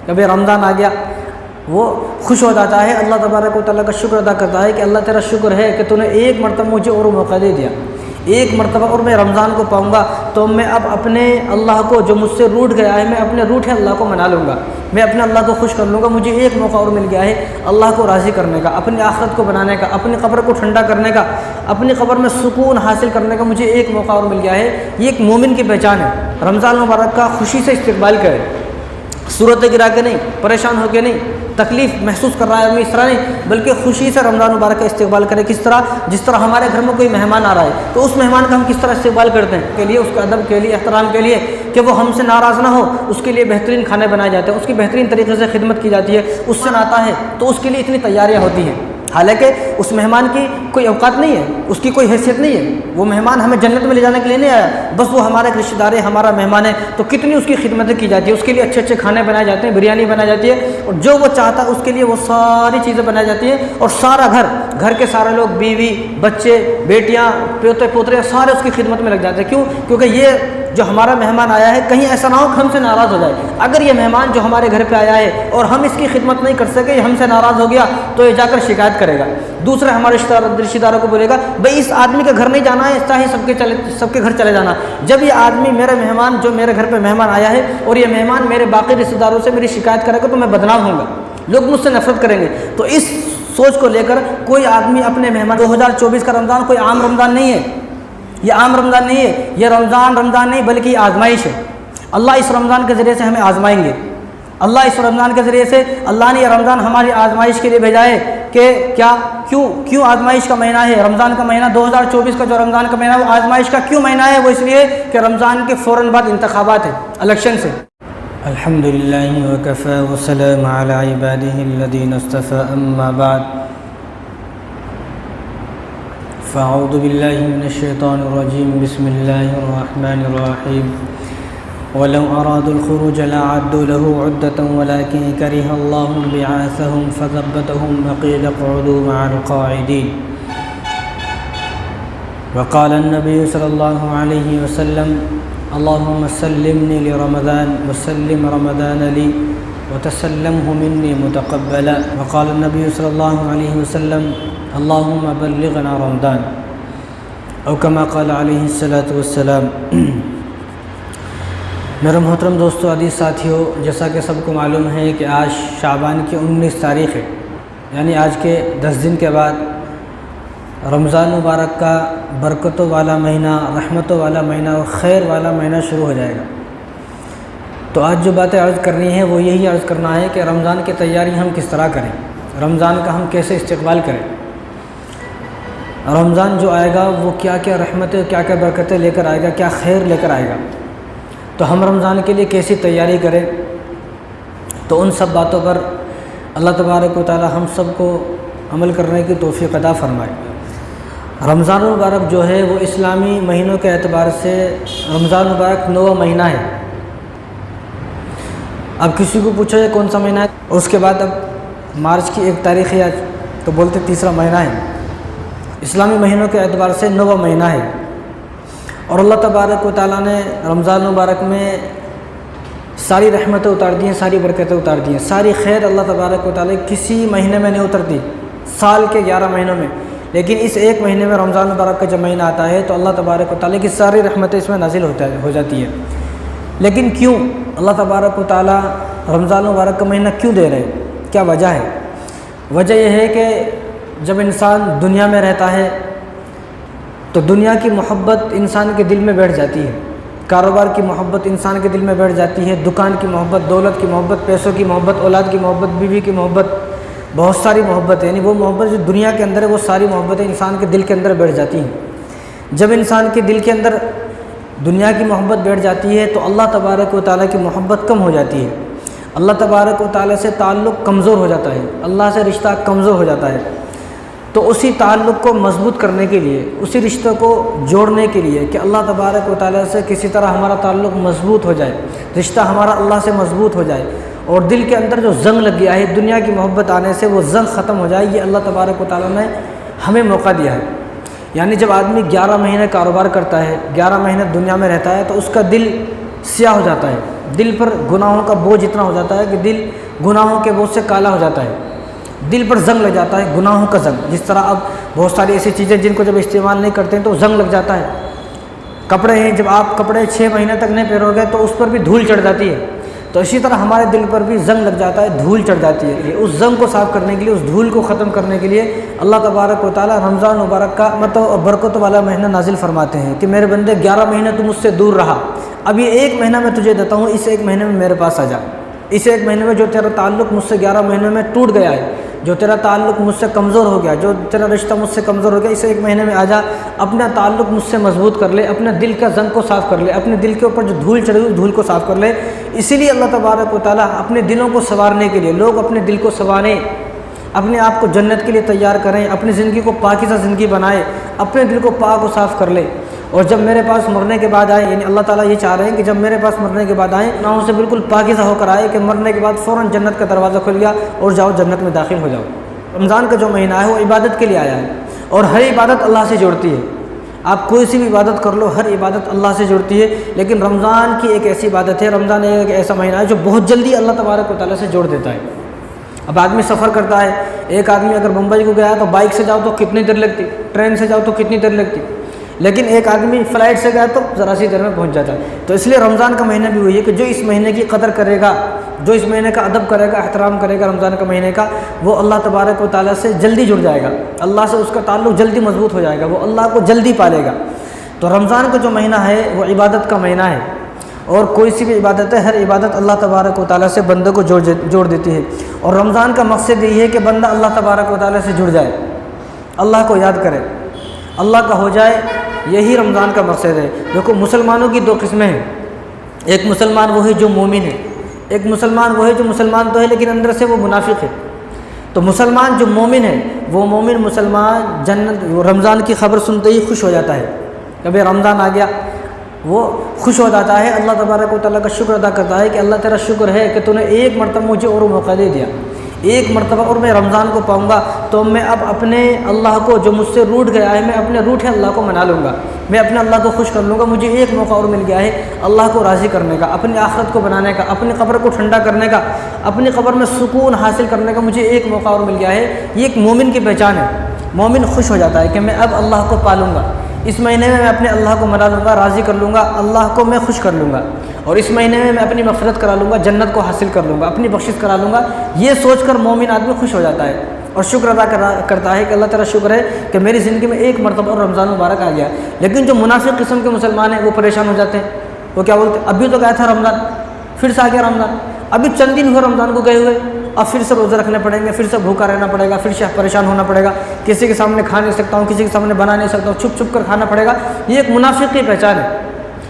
کبھی رمضان آ گیا وہ خوش ہو جاتا ہے، اللہ تبارک و تعالیٰ کا شکر ادا کرتا ہے کہ اللہ تیرا شکر ہے کہ تو نے ایک مرتبہ مجھے اور موقع دے دیا، ایک مرتبہ اور میں رمضان کو پاؤں گا تو میں اب اپنے اللہ کو جو مجھ سے روٹھ گیا ہے، میں اپنے روٹھے اللہ کو منا لوں گا، میں اپنے اللہ کو خوش کر لوں گا، مجھے ایک موقع اور مل گیا ہے اللہ کو راضی کرنے کا، اپنی آخرت کو بنانے کا، اپنی قبر کو ٹھنڈا کرنے کا، اپنی قبر میں سکون حاصل کرنے کا مجھے ایک موقع اور مل گیا ہے۔ یہ ایک مومن کی پہچان ہے، رمضان مبارک کا خوشی سے استقبال کرے، صورتیں گرا کے نہیں، پریشان ہو کے نہیں، تکلیف محسوس کر رہا ہے آدمی اس طرح نہیں، بلکہ خوشی سے رمضان مبارک کا استقبال کرے۔ کس طرح؟ جس طرح ہمارے گھر میں کوئی مہمان آ رہا ہے تو اس مہمان کا ہم کس طرح استقبال کرتے ہیں کے لیے، اس کے ادب کے لیے، احترام کے لیے کہ وہ ہم سے ناراض نہ ہو، اس کے لیے بہترین کھانے بنائے جاتے ہیں، اس کی بہترین طریقے سے خدمت کی جاتی ہے، اس سے آتا ہے تو اس کے لیے اتنی تیاریاں ہوتی ہیں، حالانکہ اس مہمان کی کوئی اوقات نہیں ہے، اس کی کوئی حیثیت نہیں ہے، وہ مہمان ہمیں جنت میں لے جانے کے لیے نہیں آیا، بس وہ ہمارا ایک رشتہ دار ہے، ہمارا مہمان ہے، تو کتنی اس کی خدمتیں کی جاتی ہے، اس کے لیے اچھے اچھے کھانے بنائے جاتے ہیں، بریانی بنائی جاتی ہے، اور جو وہ چاہتا ہے اس کے لیے وہ ساری چیزیں بنائی جاتی ہیں، اور سارا گھر کے سارے لوگ، بیوی، بچے، بیٹیاں، پوتے پوترے، سارے اس کی خدمت میں لگ جاتے ہیں۔ کیوں؟ کیونکہ یہ جو ہمارا مہمان آیا ہے کہیں ایسا نہ ہو کہ ہم سے ناراض ہو جائے۔ اگر یہ مہمان جو ہمارے گھر پہ آیا ہے اور ہم اس کی خدمت نہیں کر سکے، یہ ہم سے ناراض ہو گیا تو یہ جا کر شکایت کرے گا، دوسرے ہمارے رشتہ داروں کو بولے گا بھائی اس آدمی کے گھر نہیں جانا ہے، چاہے سب کے گھر چلے جانا۔ جب یہ آدمی میرے مہمان جو میرے گھر پہ مہمان آیا ہے اور یہ مہمان میرے باقی رشتہ داروں سے میری شکایت کرے گا تو میں بدنام ہوں گا، لوگ مجھ سے نفرت کریں گے۔ تو اس سوچ کو لے کر کوئی آدمی اپنے مہمان 2024 کا رمضان کوئی عام رمضان نہیں ہے، یہ عام رمضان نہیں ہے، یہ رمضان نہیں بلکہ یہ آزمائش ہے۔ اللہ اس رمضان کے ذریعے سے ہمیں آزمائیں گے، اللہ اس رمضان کے ذریعے سے اللہ نے یہ رمضان ہماری آزمائش کے لیے بھیجا ہے کہ کیوں آزمائش کا مہینہ ہے رمضان کا مہینہ 2024 کا جو رمضان کا مہینہ ہے وہ آزمائش کا کیوں مہینہ ہے؟ وہ اس لیے کہ رمضان کے فوراً بعد انتخابات ہیں، الیکشن سے۔ الحمدللہ وکفی وسلام علی عبادہ الذین اصطفی، اما بعد فاعوذ باللہ من الشیطان الرجیم، بسم اللہ الرحمن الرحیم۔ وَلَوْ أَرَادُوا الْخُرُوجَ لَأَعَدُّوا لَهُ عُدَّةً وَلَكِنْ كَرِهَ اللَّهُ بِعَاثَهُمْ فَثَبَّتَهُمْ وَقِيلَ اقْعُدُوا مَعَ الْقَاعِدِينَ۔ وقال النبي صلى الله عليه وسلم اللهم سلمني لرمضان وسلم رمضان لي وتسلمه مني متقبلا۔ وقال النبي صلى الله عليه وسلم اللهم بلغنا رمضان، او كما قال عليه الصلاة والسلام۔ میرے محترم دوستو، عزیز ساتھیو، جیسا کہ سب کو معلوم ہے کہ آج شعبان کی 19 تاریخ ہے، یعنی آج کے 10 دن کے بعد رمضان مبارک کا برکتوں والا مہینہ، رحمتوں والا مہینہ اور خیر والا مہینہ شروع ہو جائے گا۔ تو آج جو باتیں عرض کرنی ہے وہ یہی عرض کرنا ہے کہ رمضان کی تیاری ہم کس طرح کریں، رمضان کا ہم کیسے استقبال کریں، رمضان جو آئے گا وہ کیا کیا رحمتیں، کیا کیا برکتیں لے کر آئے گا، کیا خیر لے کر آئے گا، تو ہم رمضان کے لیے کیسی تیاری کریں۔ تو ان سب باتوں پر اللہ تبارک و تعالی ہم سب کو عمل کرنے کی توفیق عطا فرمائے۔ رمضان المبارک جو ہے وہ اسلامی مہینوں کے اعتبار سے رمضان المبارک 9واں مہینہ ہے۔ اب کسی کو پوچھو یہ کون سا مہینہ ہے، اور اس کے بعد اب مارچ کی 1 تاریخ ہے آج، تو بولتے تیسرا مہینہ ہے۔ اسلامی مہینوں کے اعتبار سے 9واں مہینہ ہے، اور اللہ تبارک و تعالیٰ نے رمضان المبارک میں ساری رحمتیں اتار دی ہیں، ساری برکتیں اتار دی ہیں، ساری خیر اللہ تبارک و تعالیٰ کسی مہینے میں نہیں اترتی سال کے 11 مہینوں میں، لیکن اس ایک مہینے میں رمضان المبارک کا جب مہینہ آتا ہے تو اللہ تبارک و تعالیٰ کی ساری رحمتیں اس میں نازل ہو جاتی ہیں۔ لیکن کیوں اللہ تبارک و تعالیٰ رمضان المبارک کا مہینہ کیوں دے رہے ہیں؟ کیا وجہ ہے؟ وجہ یہ ہے کہ جب انسان دنیا میں رہتا ہے تو دنیا کی محبت انسان کے دل میں بیٹھ جاتی ہے، کاروبار کی محبت انسان کے دل میں بیٹھ جاتی ہے، دکان کی محبت، دولت کی محبت، پیسوں کی محبت، اولاد کی محبت، بیوی کی محبت، بہت ساری محبت ہے، یعنی وہ محبت جو دنیا کے اندر ہے وہ ساری محبتیں انسان کے دل کے اندر بیٹھ جاتی ہیں۔ جب انسان کے دل کے اندر دنیا کی محبت بیٹھ جاتی ہے تو اللہ تبارک و تعالیٰ کی محبت کم ہو جاتی ہے، اللہ تبارک و تعالیٰ سے تعلق کمزور ہو جاتا ہے، اللہ سے رشتہ کمزور ہو جاتا ہے۔ تو اسی تعلق کو مضبوط کرنے کے لیے، اسی رشتہ کو جوڑنے کے لیے کہ اللہ تبارک و تعالیٰ سے کسی طرح ہمارا تعلق مضبوط ہو جائے، رشتہ ہمارا اللہ سے مضبوط ہو جائے، اور دل کے اندر جو زنگ لگ گیا ہے دنیا کی محبت آنے سے وہ زنگ ختم ہو جائے، یہ اللہ تبارک و تعالیٰ نے ہمیں موقع دیا ہے۔ یعنی جب آدمی 11 مہینے کاروبار کرتا ہے، 11 مہینے دنیا میں رہتا ہے تو اس کا دل سیاہ ہو جاتا ہے، دل پر گناہوں کا بوجھ اتنا ہو جاتا ہے کہ دل گناہوں کے بوجھ سے کالا ہو جاتا ہے، دل پر زنگ لگ جاتا ہے، گناہوں کا زنگ. جس طرح اب بہت ساری ایسی چیزیں جن کو جب استعمال نہیں کرتے ہیں تو زنگ لگ جاتا ہے. کپڑے ہیں، جب آپ کپڑے 6 مہینے تک نہیں پہنو گے تو اس پر بھی دھول چڑھ جاتی ہے. تو اسی طرح ہمارے دل پر بھی زنگ لگ جاتا ہے، دھول چڑھ جاتی ہے. اس زنگ کو صاف کرنے کے لیے، اس دھول کو ختم کرنے کے لیے اللہ تبارک و تعالیٰ رمضان مبارک کا برکت والا مہینہ نازل فرماتے ہیں کہ میرے بندے 11 مہینے تو مجھ سے دور رہا، اب یہ 1 مہینہ میں تجھے دیتا ہوں، اس 1 مہینے میں میرے پاس آ جا. اس 1 مہینے میں جو تیرا تعلق مجھ سے 11 مہینے میں ٹوٹ گیا ہے، جو تیرا تعلق مجھ سے کمزور ہو گیا، جو تیرا رشتہ مجھ سے کمزور ہو گیا، اس 1 مہینے میں آ جا، اپنا تعلق مجھ سے مضبوط کر لے، اپنے دل کا زنگ کو صاف کر لے، اپنے دل کے اوپر جو دھول چڑھی ہوئی دھول کو صاف کر لے. اسی لیے اللہ تبارک و تعالیٰ اپنے دلوں کو سنوارنے کے لیے، لوگ اپنے دل کو سنواریں، اپنے آپ کو جنت کے لیے تیار کریں، اپنی زندگی کو پاکیزہ زندگی بنائیں، اپنے دل کو پاک و صاف کر لیں. اور جب میرے پاس مرنے کے بعد آئے، یعنی اللہ تعالیٰ یہ چاہ رہے ہیں کہ جب میرے پاس مرنے کے بعد آئیں، گناہوں سے بالکل پاکیزہ ہو کر آئے کہ مرنے کے بعد فوراً جنت کا دروازہ کھل گیا اور جاؤ جنت میں داخل ہو جاؤ. رمضان کا جو مہینہ ہے وہ عبادت کے لیے آیا ہے، اور ہر عبادت اللہ سے جڑتی ہے. آپ کوئی سی بھی عبادت کر لو، ہر عبادت اللہ سے جڑتی ہے. لیکن رمضان کی ایک ایسی عبادت ہے، رمضان ایک ایسا مہینہ ہے جو بہت جلدی اللہ تبارک و تعالیٰ سے جوڑ دیتا ہے. اب آدمی سفر کرتا ہے، ایک آدمی اگر ممبئی کو گیا ہے تو بائک سے جاؤ تو کتنی دیر لگتی، ٹرین سے جاؤ تو کتنی دیر لگتی، لیکن ایک آدمی فلائٹ سے گیا تو ذرا سی دیر میں پہنچ جاتا ہے. تو اس لیے رمضان کا مہینہ بھی وہی ہے کہ جو اس مہینے کی قدر کرے گا، جو اس مہینے کا ادب کرے گا، احترام کرے گا رمضان کا مہینے کا، وہ اللہ تبارک و تعالیٰ سے جلدی جڑ جائے گا، اللہ سے اس کا تعلق جلدی مضبوط ہو جائے گا، وہ اللہ کو جلدی پالے گا. تو رمضان کا جو مہینہ ہے وہ عبادت کا مہینہ ہے، اور کوئی سی بھی عبادت ہے، ہر عبادت اللہ تبارک و تعالیٰ سے بندے کو جوڑ دیتی ہے. اور رمضان کا مقصد یہی ہے کہ بندہ اللہ تبارک و تعالیٰ سے جڑ جائے، اللہ کو یاد کرے، اللہ کا ہو جائے، یہی رمضان کا مقصد ہے. دیکھو مسلمانوں کی 2 قسمیں ہیں، ایک مسلمان وہ ہے جو مومن ہے، ایک مسلمان وہ ہے جو مسلمان تو ہے لیکن اندر سے وہ منافق ہے. تو مسلمان جو مومن ہے، وہ مومن مسلمان جنت رمضان کی خبر سنتے ہی خوش ہو جاتا ہے کہ بھئی رمضان آ گیا، وہ خوش ہو جاتا ہے، اللہ تبارک و تعالیٰ کا شکر ادا کرتا ہے کہ اللہ تیرا شکر ہے کہ تو نے ایک مرتبہ مجھے اور موقع دے دیا، ایک مرتبہ اور میں رمضان کو پاؤں گا تو میں اب اپنے اللہ کو جو مجھ سے روٹھ گیا ہے، میں اپنے روٹھے اللہ کو منا لوں گا، میں اپنے اللہ کو خوش کر لوں گا. مجھے ایک موقع اور مل گیا ہے اللہ کو راضی کرنے کا، اپنی آخرت کو بنانے کا، اپنی قبر کو ٹھنڈا کرنے کا، اپنی قبر میں سکون حاصل کرنے کا مجھے ایک موقع اور مل گیا ہے. یہ ایک مومن کی پہچان ہے. مومن خوش ہو جاتا ہے کہ میں اب اللہ کو پالوں گا، اس مہینے میں اپنے اللہ کو منا لوں گا، راضی کر لوں گا، اللہ کو میں خوش کر لوں گا، اور اس مہینے میں اپنی مغفرت کرا لوں گا، جنت کو حاصل کر لوں گا، اپنی بخشش کرا لوں گا. یہ سوچ کر مومن آدمی خوش ہو جاتا ہے اور شکر ادا کرتا ہے کہ اللہ تعالیٰ شکر ہے کہ میری زندگی میں ایک مرتبہ اور رمضان مبارک آ گیا. لیکن جو منافق قسم کے مسلمان ہیں وہ پریشان ہو جاتے ہیں. وہ کیا بولتے ہیں، ابھی تو گیا تھا رمضان، پھر سے آ گیا رمضان، ابھی چند دن ہوئے رمضان کو گئے ہوئے، اب پھر سے روزے رکھنے پڑیں گے، پھر سے بھوکا رہنا پڑے گا، پھر سے پریشان ہونا پڑے گا، کسی کے سامنے کھا نہیں سکتا ہوں، کسی کے سامنے بنا نہیں سکتا ہوں، چھپ چھپ کر کھانا پڑے گا. یہ ایک منافق کی پہچان ہے.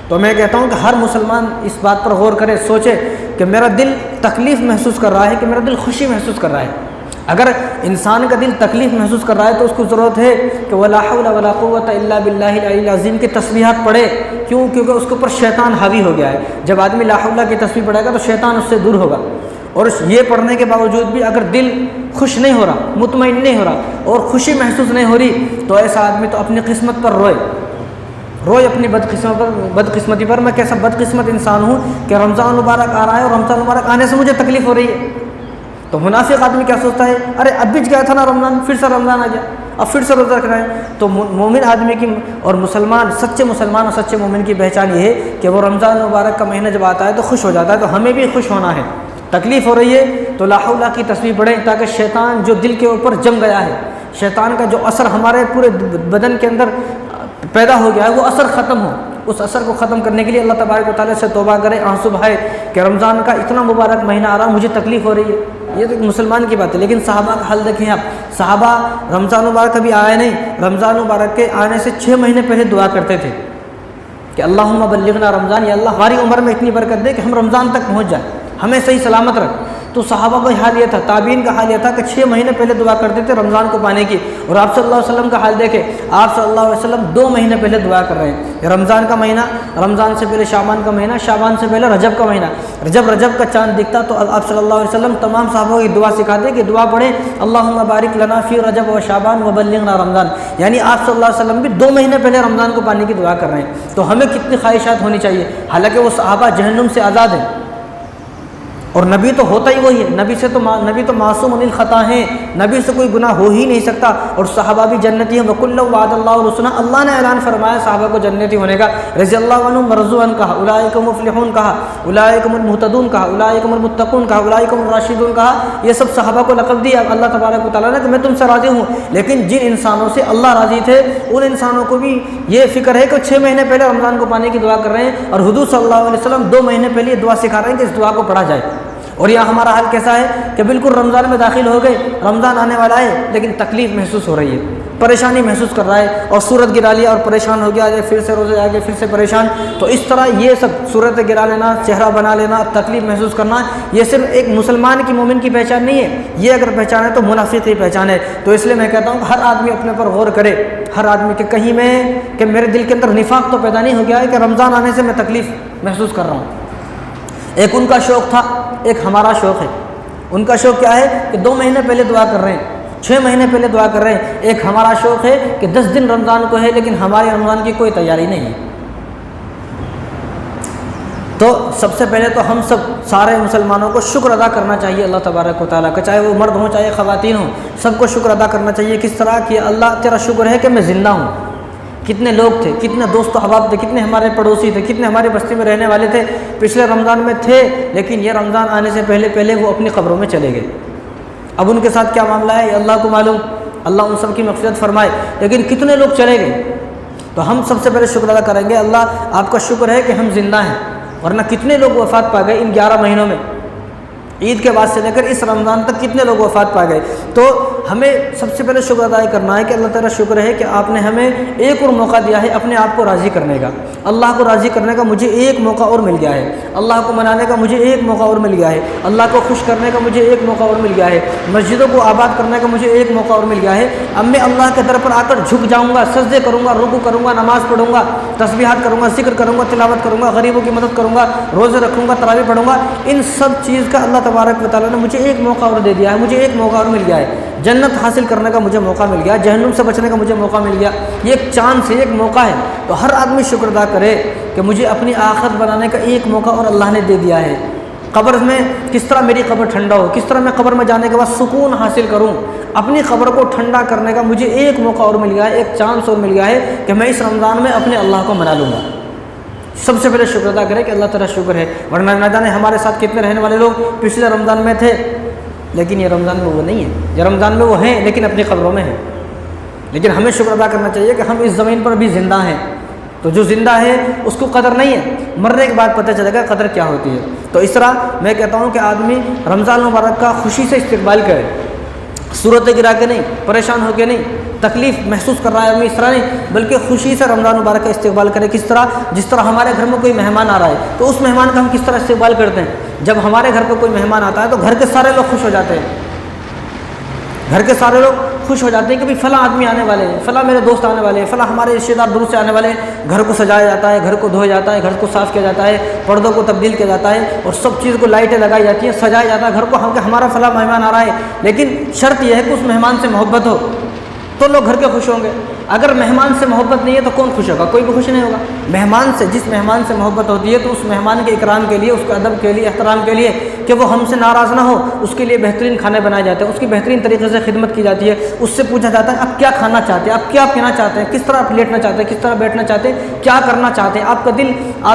تو میں کہتا ہوں کہ ہر مسلمان اس بات پر غور کرے، سوچے کہ میرا دل تکلیف محسوس کر رہا ہے کہ میرا دل خوشی محسوس کر رہا ہے. اگر انسان کا دل تکلیف محسوس کر رہا ہے تو اس کو ضرورت ہے کہ ولا حول ولا قوت الا باللہ العلی العظیم کی تسبیحات پڑھے. کیوں؟ کیونکہ اس کے اوپر شیطان حاوی ہو گیا ہے. جب آدمی لا حول کی تسبیح پڑھے گا تو شیطان اس سے دور ہوگا. اور یہ پڑھنے کے باوجود بھی اگر دل خوش نہیں ہو رہا، مطمئن نہیں ہو رہا اور خوشی محسوس نہیں ہو رہی تو ایسا آدمی تو اپنی قسمت پر روئے اپنی بدقسمتی پر. میں کیسا بدقسمت انسان ہوں کہ رمضان مبارک آ رہا ہے اور رمضان مبارک آنے سے مجھے تکلیف ہو رہی ہے. تو منافق آدمی کیا سوچتا ہے، ارے اب بھی گیا تھا نا رمضان، پھر سے رمضان آ گیا، اب پھر سے روزہ رکھنا ہے. تو مومن آدمی کی اور سچے مسلمان اور سچے مومن کی پہچان یہ ہے کہ وہ رمضان مبارک کا مہینہ جب آتا ہے تو خوش ہو جاتا ہے. تو ہمیں بھی خوش ہونا ہے. تکلیف ہو رہی ہے تو لا حول کی تسبیح پڑھیں تاکہ شیطان جو دل کے اوپر جم گیا ہے، شیطان کا جو اثر ہمارے پورے بدن کے اندر پیدا ہو گیا ہے، وہ اثر ختم ہو. اس اثر کو ختم کرنے کے لیے اللہ تبارک و تعالیٰ سے توبہ کرے، آنسو بہائے کہ رمضان کا اتنا مبارک مہینہ آ رہا، مجھے تکلیف ہو رہی ہے. یہ تو ایک مسلمان کی بات ہے. لیکن صحابہ کا حال دیکھیں آپ. صحابہ رمضان مبارک کبھی آئے نہیں، رمضان مبارک کے آنے سے 6 مہینے پہلے دعا کرتے تھے کہ اللہم بلغنا رمضان، یا اللہ ہماری عمر میں اتنی برکت دے کہ ہم رمضان تک پہنچ جائیں، ہمیں صحیح سلامت رکھ. تو صحابہ کا حال یہ تھا، تابعین کا حال یہ تھا کہ 6 مہینے پہلے دعا کرتے تھے رمضان کو پانے کی. اور آپ صلی اللہ علیہ وسلم کا حال دیکھیں، آپ صلی اللہ علیہ وسلم 2 مہینے پہلے دعا کر رہے ہیں. رمضان کا مہینہ، رمضان سے پہلے شعبان کا مہینہ، شعبان سے پہلے رجب کا مہینہ. رجب کا چاند دکھتا تو آپ صلی اللہ علیہ وسلم تمام صحابوں کی دعا سکھاتے کہ دعا پڑھیں اللہم بارک لنا فی رجب و شعبان و بلغنا رمضان. یعنی آپ صلی اللہ علیہ وسلم بھی 2 مہینے پہلے رمضان کو پانے کی دعا کر رہے ہیں. تو ہمیں کتنی خواہشات ہونی چاہیے. حالانکہ وہ صحابہ جہنم سے آزاد ہیں، اور نبی تو ہوتا ہی وہی ہے، نبی تو معصوم عن الخطا ہیں، نبی سے کوئی گناہ ہو ہی نہیں سکتا، اور صحابہ بھی جنتی ہیں۔ وَكُلًّا وَعَدَ اللَّهُ الْحُسْنَىٰ، اللہ نے اعلان فرمایا صحابہ کو جنتی ہونے کا، رضی اللہ عنہم ورضوا عنہ کہا، اولئک هم المفلحون کہا، اولئک هم المهتدون کہا، اولئک هم المتقون کہا، اولئک هم الراشدون کہا۔ یہ سب صحابہ کو لقب دیا اللہ تبارک و تعالیٰ نے کہ میں تم سے راضی ہوں، لیکن جن انسانوں سے اللہ راضی تھے ان انسانوں کو بھی یہ فکر ہے کہ 6 مہینے پہلے رمضان کو پانے کی دعا کر رہے ہیں، اور حضور صلی اللہ علیہ وسلم 2 مہینے پہلے یہ دعا سکھا رہے ہیں کہ اس دعا کو پڑھا جائے۔ اور یہاں ہمارا حال کیسا ہے کہ بالکل رمضان میں داخل ہو گئے، رمضان آنے والا ہے لیکن تکلیف محسوس ہو رہی ہے، پریشانی محسوس کر رہا ہے، اور صورت گرا لیا اور پریشان ہو گیا، پھر سے روزے آ گئے پھر سے پریشان۔ تو اس طرح یہ سب صورت گرا لینا، چہرہ بنا لینا، تکلیف محسوس کرنا، یہ صرف ایک مسلمان کی مومن کی پہچان نہیں ہے، یہ اگر پہچان ہے تو منافق کی پہچان ہے۔ تو اس لیے میں کہتا ہوں کہ ہر آدمی اپنے پر غور کرے، ہر آدمی کہ کہیں میں کہ میرے دل کے اندر نفاق تو پیدا نہیں ہو گیا ہے کہ رمضان آنے سے میں تکلیف محسوس کر رہا ہوں۔ ایک ان کا شوق تھا، ایک ہمارا شوق ہے۔ ان کا شوق کیا ہے کہ 2 مہینے پہلے دعا کر رہے ہیں، 6 مہینے پہلے دعا کر رہے ہیں۔ ایک ہمارا شوق ہے کہ 10 دن رمضان کو ہے لیکن ہماری رمضان کی کوئی تیاری نہیں ہے۔ تو سب سے پہلے تو ہم سب سارے مسلمانوں کو شکر ادا کرنا چاہیے اللہ تبارک و تعالیٰ کا، چاہے وہ مرد ہوں چاہے خواتین ہوں، سب کو شکر ادا کرنا چاہیے۔ کس طرح کہ اللہ تیرا شکر ہے کہ میں زندہ ہوں۔ کتنے لوگ تھے، کتنے دوست و احباب تھے، کتنے ہمارے پڑوسی تھے، کتنے ہماری بستی میں رہنے والے تھے، پچھلے رمضان میں تھے لیکن یہ رمضان آنے سے پہلے وہ اپنی قبروں میں چلے گئے۔ اب ان کے ساتھ کیا معاملہ ہے یہ اللہ کو معلوم، اللہ ان سب کی مغفرت فرمائے، لیکن کتنے لوگ چلے گئے۔ تو ہم سب سے پہلے شکر ادا کریں گے، اللہ آپ کا شکر ہے کہ ہم زندہ ہیں، ورنہ کتنے لوگ وفات پا گئے ان 11 مہینوں میں، عید کے بعد سے لے کر اس رمضان تک کتنے لوگ وفات پا گئے۔ تو ہمیں سب سے پہلے شکر ادا کرنا ہے کہ اللہ تعالیٰ شکر ہے کہ آپ نے ہمیں ایک اور موقع دیا ہے اپنے آپ کو راضی کرنے کا، اللہ کو راضی کرنے کا مجھے ایک موقع اور مل گیا ہے، اللہ کو منانے کا مجھے ایک موقع اور مل گیا ہے، اللہ کو خوش کرنے کا مجھے ایک موقع اور مل گیا ہے، مسجدوں کو آباد کرنے کا مجھے ایک موقع اور مل گیا ہے۔ اب میں اللہ کے در پر آ کر جھک جاؤں گا، سجدے کروں گا، رکوع کروں گا، نماز پڑھوں گا، تسبیحات کروں گا، ذکر کروں گا، تلاوت کروں گا، غریبوں کی مدد کروں گا، روزے رکھوں گا، تراویح پڑھوں گا۔ ان سب چیز کا اللہ تبارک و تعالیٰ نے مجھے ایک موقع اور دے دیا ہے، مجھے ایک موقع اور مل گیا ہے، جنت حاصل کرنے کا مجھے موقع مل گیا، جہنم سے بچنے کا مجھے موقع مل گیا۔ یہ ایک چانس ہے، ایک موقع ہے۔ تو ہر آدمی شکر ادا کرے کہ مجھے اپنی آخرت بنانے کا ایک موقع اور اللہ نے دے دیا ہے۔ قبر میں کس طرح میری قبر ٹھنڈا ہو، کس طرح میں قبر میں جانے کے بعد سکون حاصل کروں، اپنی قبر کو ٹھنڈا کرنے کا مجھے ایک موقع اور مل گیا ہے، ایک چانس اور مل گیا ہے کہ میں اس رمضان میں اپنے اللہ کو منا لوں گا۔ سب سے پہلے شکر ادا کرے کہ اللہ تعالیٰ شکر ہے، ورنہ نہ جانے ہمارے ساتھ کتنے رہنے والے لوگ پچھلے رمضان میں تھے لیکن یہ رمضان میں وہ نہیں ہے، یہ رمضان میں وہ ہیں لیکن اپنی قبروں میں ہیں۔ لیکن ہمیں شکر ادا کرنا چاہیے کہ ہم اس زمین پر بھی زندہ ہیں، تو جو زندہ ہے اس کو قدر نہیں ہے، مرنے کے بعد پتہ چلے گا قدر کیا ہوتی ہے۔ تو اس طرح میں کہتا ہوں کہ آدمی رمضان المبارک کا خوشی سے استقبال کرے، صورت گرا کے نہیں، پریشان ہو کے نہیں، تکلیف محسوس کر رہا ہے آدمی اس طرح نہیں، بلکہ خوشی سے رمضان مبارک کا استقبال کرے۔ کس طرح؟ جس طرح ہمارے گھر میں کوئی مہمان آ رہا ہے تو اس مہمان کا ہم کس طرح استقبال کرتے ہیں؟ جب ہمارے گھر پہ کوئی مہمان آتا ہے تو گھر کے سارے لوگ خوش ہو جاتے ہیں، گھر کے سارے لوگ خوش ہو جاتے ہیں کہ بھئی فلاں آدمی آنے والے ہیں، فلاں میرے دوست آنے والے ہیں، فلاں ہمارے رشتہ دار دور سے آنے والے ہیں۔ گھر کو سجایا جاتا ہے، گھر کو دھویا جاتا ہے، گھر کو صاف کیا جاتا ہے، پردوں کو تبدیل کیا جاتا ہے، اور سب چیز کو لائٹیں لگائی جاتی ہیں، سجایا جاتا ہے گھر کو، کہ ہمارا فلاں مہمان آ رہا ہے۔ لیکن شرط یہ ہے کہ اس مہمان سے محبت ہو تو لوگ گھر کے خوش ہوں گے۔ اگر مہمان سے محبت نہیں ہے تو کون خوش ہوگا؟ کوئی بھی خوش نہیں ہوگا۔ مہمان سے، جس مہمان سے محبت ہوتی ہے تو اس مہمان کے اکرام کے لیے، اس کے ادب کے لیے، احترام کے لیے کہ وہ ہم سے ناراض نہ ہو، اس کے لیے بہترین کھانے بنائے جاتے ہیں، اس کی بہترین طریقے سے خدمت کی جاتی ہے، اس سے پوچھا جاتا ہے آپ کیا کھانا چاہتے ہیں، آپ کیا پینا چاہتے ہیں، کس طرح آپ لیٹنا چاہتے ہیں، کس طرح بیٹھنا چاہتے ہیں، کیا کرنا چاہتے ہیں، آپ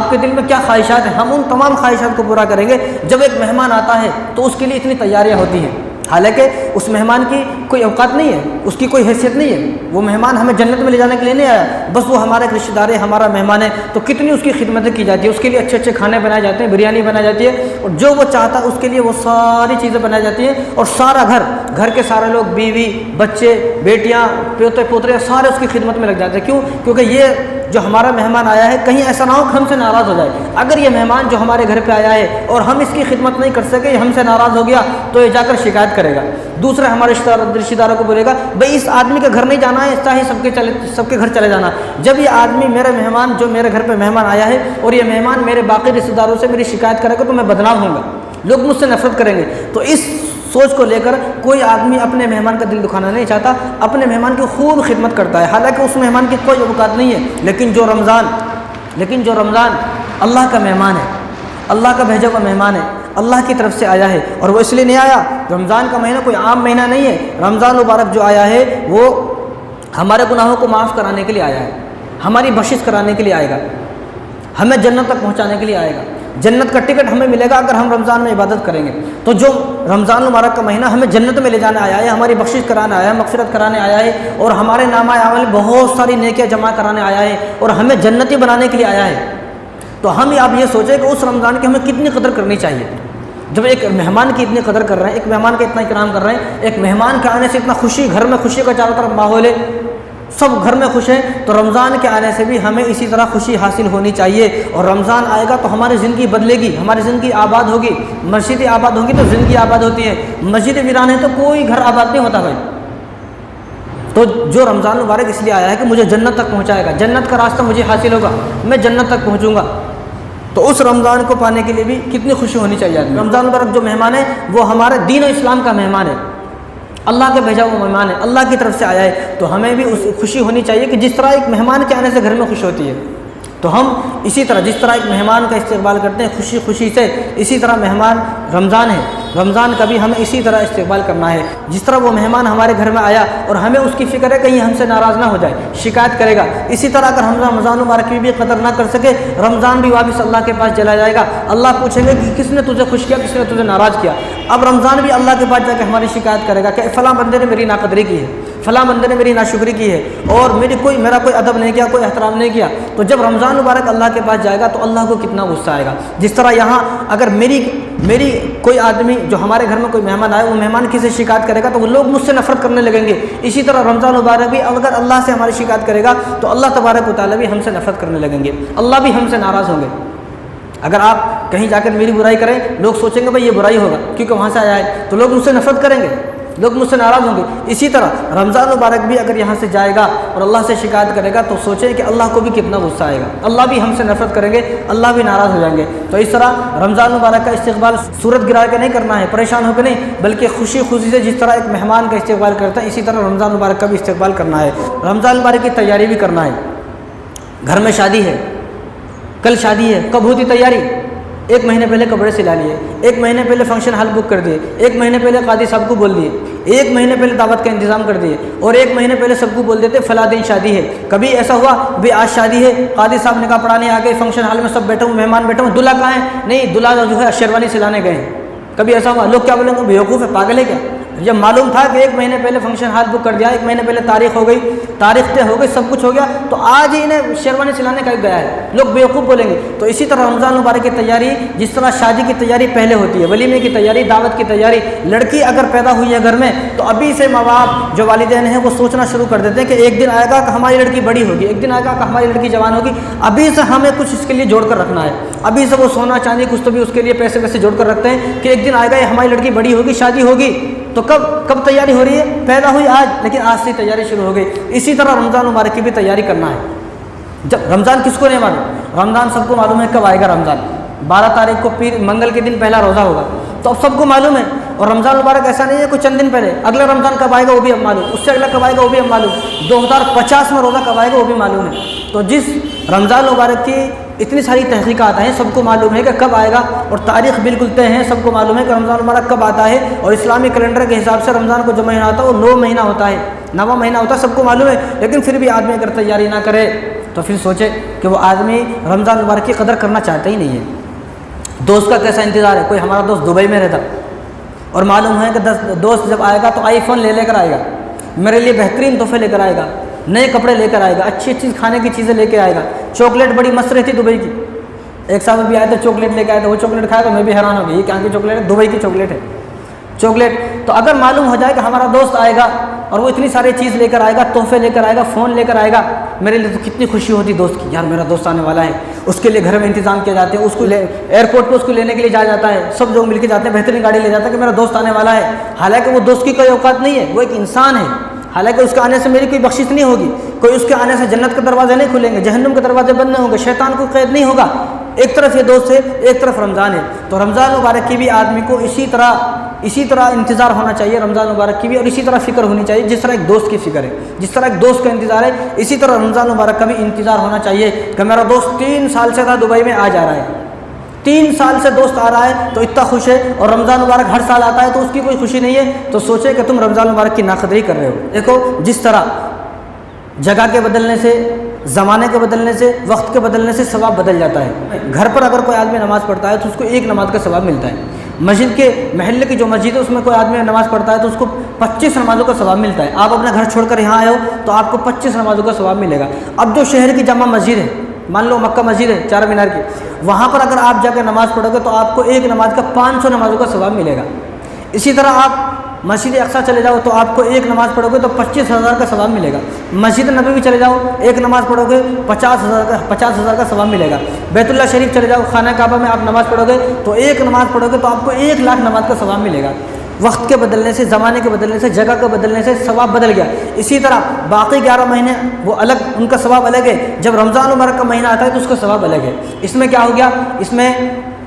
کے دل میں کیا خواہشات ہیں۔ ہم ان تمام خواہشات کو پورا کریں گے۔ جب ایک مہمان آتا ہے تو اس کے لیے اتنی تیاریاں ہوتی ہیں، حالانکہ اس مہمان کی کوئی اوقات نہیں ہے، اس کی کوئی حیثیت نہیں ہے، وہ مہمان ہمیں جنت میں لے جانے کے لیے نہیں آیا، بس وہ ہمارا ایک رشتہ دار ہے، ہمارا مہمان ہے، تو کتنی اس کی خدمتیں کی جاتی ہے، اس کے لیے اچھے اچھے کھانے بنائے جاتے ہیں، بریانی بنائی جاتی ہے، اور جو وہ چاہتا ہے اس کے لیے وہ ساری چیزیں بنائی جاتی ہیں، اور سارا گھر کے سارے لوگ، بیوی، بچے، بیٹیاں، پوتے پوترے، سارے اس کی خدمت میں لگ جاتے ہیں۔ کیوں؟ کیونکہ یہ جو ہمارا مہمان آیا ہے کہیں ایسا نہ ہو کہ ہم سے ناراض ہو جائے۔ اگر یہ مہمان جو ہمارے گھر پہ آیا ہے اور ہم اس کی خدمت نہیں کر سکے، یہ ہم سے ناراض ہو گیا تو یہ جا کر شکایت کرے گا، دوسرے ہمارے رشتہ داروں کو بولے گا بھائی اس آدمی کے گھر نہیں جانا ہے، چاہے سب کے گھر چلے جانا۔ جب یہ آدمی میرے مہمان، جو میرے گھر پہ مہمان آیا ہے، اور یہ مہمان میرے باقی رشتہ داروں سے میری شکایت کرے گا تو میں بدنام ہوں گا، لوگ مجھ سے نفرت کریں گے۔ تو اس سوچ کو لے کر کوئی آدمی اپنے مہمان کا دل دکھانا نہیں چاہتا، اپنے مہمان کی خوب خدمت کرتا ہے، حالانکہ اس مہمان کی کوئی اوقات نہیں ہے، لیکن جو رمضان اللہ کا مہمان ہے، اللہ کا بھیجا ہوا مہمان ہے، اللہ کی طرف سے آیا ہے، اور وہ اس لیے نہیں آیا، رمضان کا مہینہ کوئی عام مہینہ نہیں ہے، رمضان مبارک جو آیا ہے وہ ہمارے گناہوں کو معاف کرانے کے لیے آیا ہے، ہماری بخشش کرانے کے لیے آئے گا، ہمیں جنت تک پہنچانے کے لیے آئے گا، جنت کا ٹکٹ ہمیں ملے گا اگر ہم رمضان میں عبادت کریں گے۔ تو جو رمضان مبارک کا مہینہ ہمیں جنت میں لے جانے آیا ہے، ہماری بخشش کرانے آیا ہے، مغفرت کرانے آیا ہے، اور ہمارے نامہ اعمال بہت ساری نیکیاں جمع کرانے آیا ہے، اور ہمیں جنتی بنانے کے لیے آیا ہے، تو ہم آپ یہ سوچیں کہ اس رمضان کی ہمیں کتنی قدر کرنی چاہیے۔ جب ایک مہمان کی اتنی قدر کر رہے ہیں، ایک مہمان کا اتنا اکرام کر رہے ہیں، ایک مہمان کے آنے سے اتنا خوشی، گھر میں خوشی کا چاروں طرف ماحول ہے، سب گھر میں خوش ہیں، تو رمضان کے آنے سے بھی ہمیں اسی طرح خوشی حاصل ہونی چاہیے، اور رمضان آئے گا تو ہماری زندگی بدلے گی، ہماری زندگی آباد ہوگی، مسجد آباد ہوگی تو زندگی آباد ہوتی ہے، مسجد ویران ہے تو کوئی گھر آباد نہیں ہوتا بھائی۔ تو جو رمضان مبارک اس لیے آیا ہے کہ مجھے جنت تک پہنچائے گا، جنت کا راستہ مجھے حاصل ہوگا، میں جنت تک پہنچوں گا، تو اس رمضان کو پانے کے لیے بھی کتنی خوشی ہونی چاہیے آدمی۔ رمضان مبارک جو مہمان ہے وہ ہمارے دین و اسلام کا مہمان ہے، اللہ کے بھیجا ہوا مہمان ہے، اللہ کی طرف سے آیا ہے، تو ہمیں بھی اس خوشی ہونی چاہیے کہ جس طرح ایک مہمان کے آنے سے گھر میں خوش ہوتی ہے، تو ہم اسی طرح جس طرح ایک مہمان کا استقبال کرتے ہیں خوشی خوشی سے، اسی طرح مہمان رمضان ہے، رمضان کا بھی ہمیں اسی طرح استقبال کرنا ہے، جس طرح وہ مہمان ہمارے گھر میں آیا اور ہمیں اس کی فکر ہے کہیں ہم سے ناراض نہ ہو جائے، شکایت کرے گا، اسی طرح اگر ہم رمضان مبارک کی بھی قدر نہ کر سکے، رمضان بھی واپس اللہ کے پاس چلا جائے گا، اللہ پوچھیں گے کہ کس نے تجھے خوش کیا، کس نے تجھے ناراض کیا، اب رمضان بھی اللہ کے پاس جا کے ہماری شکایت کرے گا کہ فلاں بندے نے میری ناقدری کی ہے، فلاں بندے نے میری ناشکری کی ہے، اور میرا کوئی ادب نہیں کیا، کوئی احترام نہیں کیا، تو جب رمضان مبارک اللہ کے پاس جائے گا تو اللہ کو کتنا غصہ آئے گا۔ جس طرح یہاں اگر میری کوئی آدمی جو ہمارے گھر میں کوئی مہمان آئے، وہ مہمان کسی شکایت کرے گا تو وہ لوگ مجھ سے نفرت کرنے لگیں گے، اسی طرح رمضان مبارک بھی اگر اللہ سے ہماری شکایت کرے گا تو اللہ تبارک و تعالیٰ بھی ہم سے نفرت کرنے لگیں گے، اللہ بھی ہم سے ناراض ہوں گے۔ اگر آپ کہیں جا کر میری برائی کریں، لوگ سوچیں گے بھائی یہ برائی ہوگا کیونکہ وہاں سے آیا ہے، تو لوگ مجھ سے نفرت کریں گے، لوگ مجھ سے ناراض ہوں گے۔ اسی طرح رمضان مبارک بھی اگر یہاں سے جائے گا اور اللہ سے شکایت کرے گا تو سوچیں کہ اللہ کو بھی کتنا غصہ آئے گا، اللہ بھی ہم سے نفرت کریں گے، اللہ بھی ناراض ہو جائیں گے۔ تو اس طرح رمضان مبارک کا استقبال صورت گرا کے نہیں کرنا ہے، پریشان ہو کے نہیں، بلکہ خوشی خوشی سے جس طرح ایک مہمان کا استقبال کرتا ہے اسی طرح رمضان مبارک کا بھی استقبال کرنا ہے۔ رمضان مبارک کی تیاری بھی کرنا ہے، گھر میں شادی ہے، کل شادی ہے، کب ہوتی تیاری؟ ایک مہینے پہلے کپڑے سلا لیے، ایک مہینے پہلے فنکشن ہال بک کر دیے، ایک مہینے پہلے قاضی صاحب کو بول دیے، ایک مہینے پہلے دعوت کا انتظام کر دیے، اور ایک مہینے پہلے سب کو بول دیتے فلاں دن شادی ہے۔ کبھی ایسا ہوا بھی آج شادی ہے، قاضی صاحب نکاح پڑھانے آ گئے، فنکشن ہال میں سب بیٹھے ہوئے، مہمان بیٹھے ہوئے، دلہا کہاں ہے؟ نہیں، دلہا جو ہے شیروانی سلانے گئے ہیں۔ کبھی ایسا ہوا، لوگ کیا بولیں گے بیوقوف ہے، پاگل ہے کیا؟ جب معلوم تھا کہ ایک مہینے پہلے فنکشن ہال بک کر دیا، ایک مہینے پہلے تاریخ ہو گئی، تاریخ طے ہو گئی، سب کچھ ہو گیا، تو آج ہی انہیں شیروانی سلانے کا گیا ہے، لوگ بیوقوف بولیں گے۔ تو اسی طرح رمضان مبارک کی تیاری جس طرح شادی کی تیاری پہلے ہوتی ہے، ولیمے کی تیاری، دعوت کی تیاری، لڑکی اگر پیدا ہوئی ہے گھر میں تو ابھی سے ماں باپ جو والدین ہیں وہ سوچنا شروع کر دیتے ہیں کہ ایک دن آئے گا کہ ہماری لڑکی بڑی ہوگی، ایک دن آئے گا کہ ہماری لڑکی جوان ہوگی، ابھی سے ہمیں کچھ اس کے لیے جوڑ کر رکھنا ہے، ابھی سے وہ سونا چاندی کچھ تو بھی اس کے لیے پیسے ویسے جوڑ کر رکھتے ہیں کہ ایک دن آئے گا یہ ہماری لڑکی بڑی ہوگی، شادی ہوگی۔ تو کب تیاری ہو رہی ہے؟ پیدا ہوئی آج، لیکن آج سے تیاری شروع ہو گئی۔ اسی طرح رمضان مبارک کی بھی تیاری کرنا ہے۔ جب رمضان کس کو نہیں معلوم؟ رمضان سب کو معلوم ہے کب آئے گا رمضان، 12 تاریخ کو پیر منگل کے دن پہلا روزہ ہوگا، تو اب سب کو معلوم ہے۔ اور رمضان مبارک ایسا نہیں ہے کوئی چند دن پہلے، اگلا رمضان کب آئے گا وہ بھی اب معلوم، اس سے اگلا کب آئے گا وہ بھی اب معلوم، 2050 میں روزہ کب آئے گا وہ بھی معلوم ہے۔ تو جس رمضان مبارک کی اتنی ساری تحقیقات ہیں، سب کو معلوم ہے کہ کب آئے گا، اور تاریخ بالکل طے ہے، سب کو معلوم ہے کہ رمضان مبارک کب آتا ہے، اور اسلامی کیلنڈر کے حساب سے رمضان کو جو مہینہ آتا ہے وہ 9 مہینہ ہوتا ہے، 9واں مہینہ ہوتا ہے، سب کو معلوم ہے۔ لیکن پھر بھی آدمی اگر تیاری نہ کرے تو پھر سوچے کہ وہ آدمی رمضان مبارک کی قدر کرنا چاہتا ہی نہیں ہے۔ دوست کا کیسا انتظار ہے؟ کوئی ہمارا دوست دبئی میں رہتا اور معلوم ہے کہ دوست جب آئے گا تو آئی فون لے کر آئے گا، میرے لیے بہترین تحفے لے کر آئے گا، نئے کپڑے لے کر آئے گا، اچھی کھانے کی چیزیں لے کے آئے گا، چاکلیٹ بڑی مست رہتی دبئی کی۔ ایک صاحب بھی آئے تھے چاکلیٹ لے کے آئے تھے، وہ چاکلیٹ کھایا تو میں بھی حیران ہو گئی، یہ کہاں کی چاکلیٹ ہے؟ دبئی کی چاکلیٹ ہے چاکلیٹ۔ تو اگر معلوم ہو جائے کہ ہمارا دوست آئے گا اور وہ اتنی ساری چیز لے کر آئے گا، تحفے لے کر آئے گا، فون لے کر آئے گا، میرے لیے تو کتنی خوشی ہوتی دوست کی، یار میرا دوست آنے والا ہے، اس کے لیے گھر میں انتظام کیا جاتے ہیں، اس کو ایئرپورٹ پہ اس کو لینے کے لیے جایا جاتا ہے، سب لوگ مل کے جاتے ہیں، بہترین گاڑی لے جاتا ہے کہ میرا دوست آنے والا ہے۔ حالانکہ وہ دوست کی کوئی اوقات نہیں ہے، وہ ایک انسان ہے، حالانکہ اس کے آنے سے میری کوئی بخشش نہیں ہوگی، کوئی اس کے آنے سے جنت کے دروازے نہیں کھلیں گے، جہنم کے دروازے بند نہیں ہوں گے، شیطان کو قید نہیں ہوگا۔ ایک طرف یہ دوست ہے، ایک طرف رمضان ہے، تو رمضان مبارک کی بھی آدمی کو اسی طرح انتظار ہونا چاہیے، رمضان مبارک کی بھی، اور اسی طرح فکر ہونی چاہیے جس طرح ایک دوست کی فکر ہے، جس طرح ایک دوست کا انتظار ہے، اسی طرح رمضان مبارک کا بھی انتظار ہونا چاہیے کہ میرا دوست 3 سال سے تھا دبئی میں، آ جا رہا ہے، 3 سال سے دوست آ رہا ہے تو اتنا خوش ہے، اور رمضان مبارک ہر سال آتا ہے تو اس کی کوئی خوشی نہیں ہے، تو سوچے کہ تم رمضان مبارک کی ناقدری کر رہے ہو۔ دیکھو جس طرح جگہ کے بدلنے سے، زمانے کے بدلنے سے، وقت کے بدلنے سے ثواب بدل جاتا ہے۔ گھر پر اگر کوئی آدمی نماز پڑھتا ہے تو اس کو 1 نماز کا ثواب ملتا ہے۔ مسجد کے محلے کی جو مسجد ہے اس میں کوئی آدمی نماز پڑھتا ہے تو اس کو 25 نمازوں کا ثواب ملتا ہے۔ آپ اپنے گھر چھوڑ کر یہاں آئے ہو تو آپ کو 25 نمازوں کا ثواب ملے گا۔ اب جو شہر کی جامع مسجد ہے، مان لو مکہ مسجد ہے 4 مینار کی، وہاں پر اگر آپ جا کے نماز پڑھو گے تو آپ کو 1 نماز کا 500 نمازوں کا ثواب ملے گا۔ اسی طرح آپ مسجد اقصیٰ چلے جاؤ تو آپ کو 1 نماز پڑھو گے تو 25,000 کا ثواب ملے گا۔ مسجد نبوی چلے جاؤ 1 نماز پڑھو گے 50,000 کا ثواب ملے گا۔ بیت اللہ شریف چلے جاؤ، خانہ کعبہ میں آپ نماز پڑھو گے تو 1 نماز پڑھو گے تو آپ کو 1,00,000 نماز کا ثواب ملے گا۔ وقت کے بدلنے سے، زمانے کے بدلنے سے، جگہ کے بدلنے سے ثواب بدل گیا۔ اسی طرح باقی 11 مہینے وہ الگ، ان کا ثواب الگ ہے۔ جب رمضان مبارک کا مہینہ آتا ہے تو اس کا ثواب الگ ہے۔ اس میں کیا ہو گیا؟ اس میں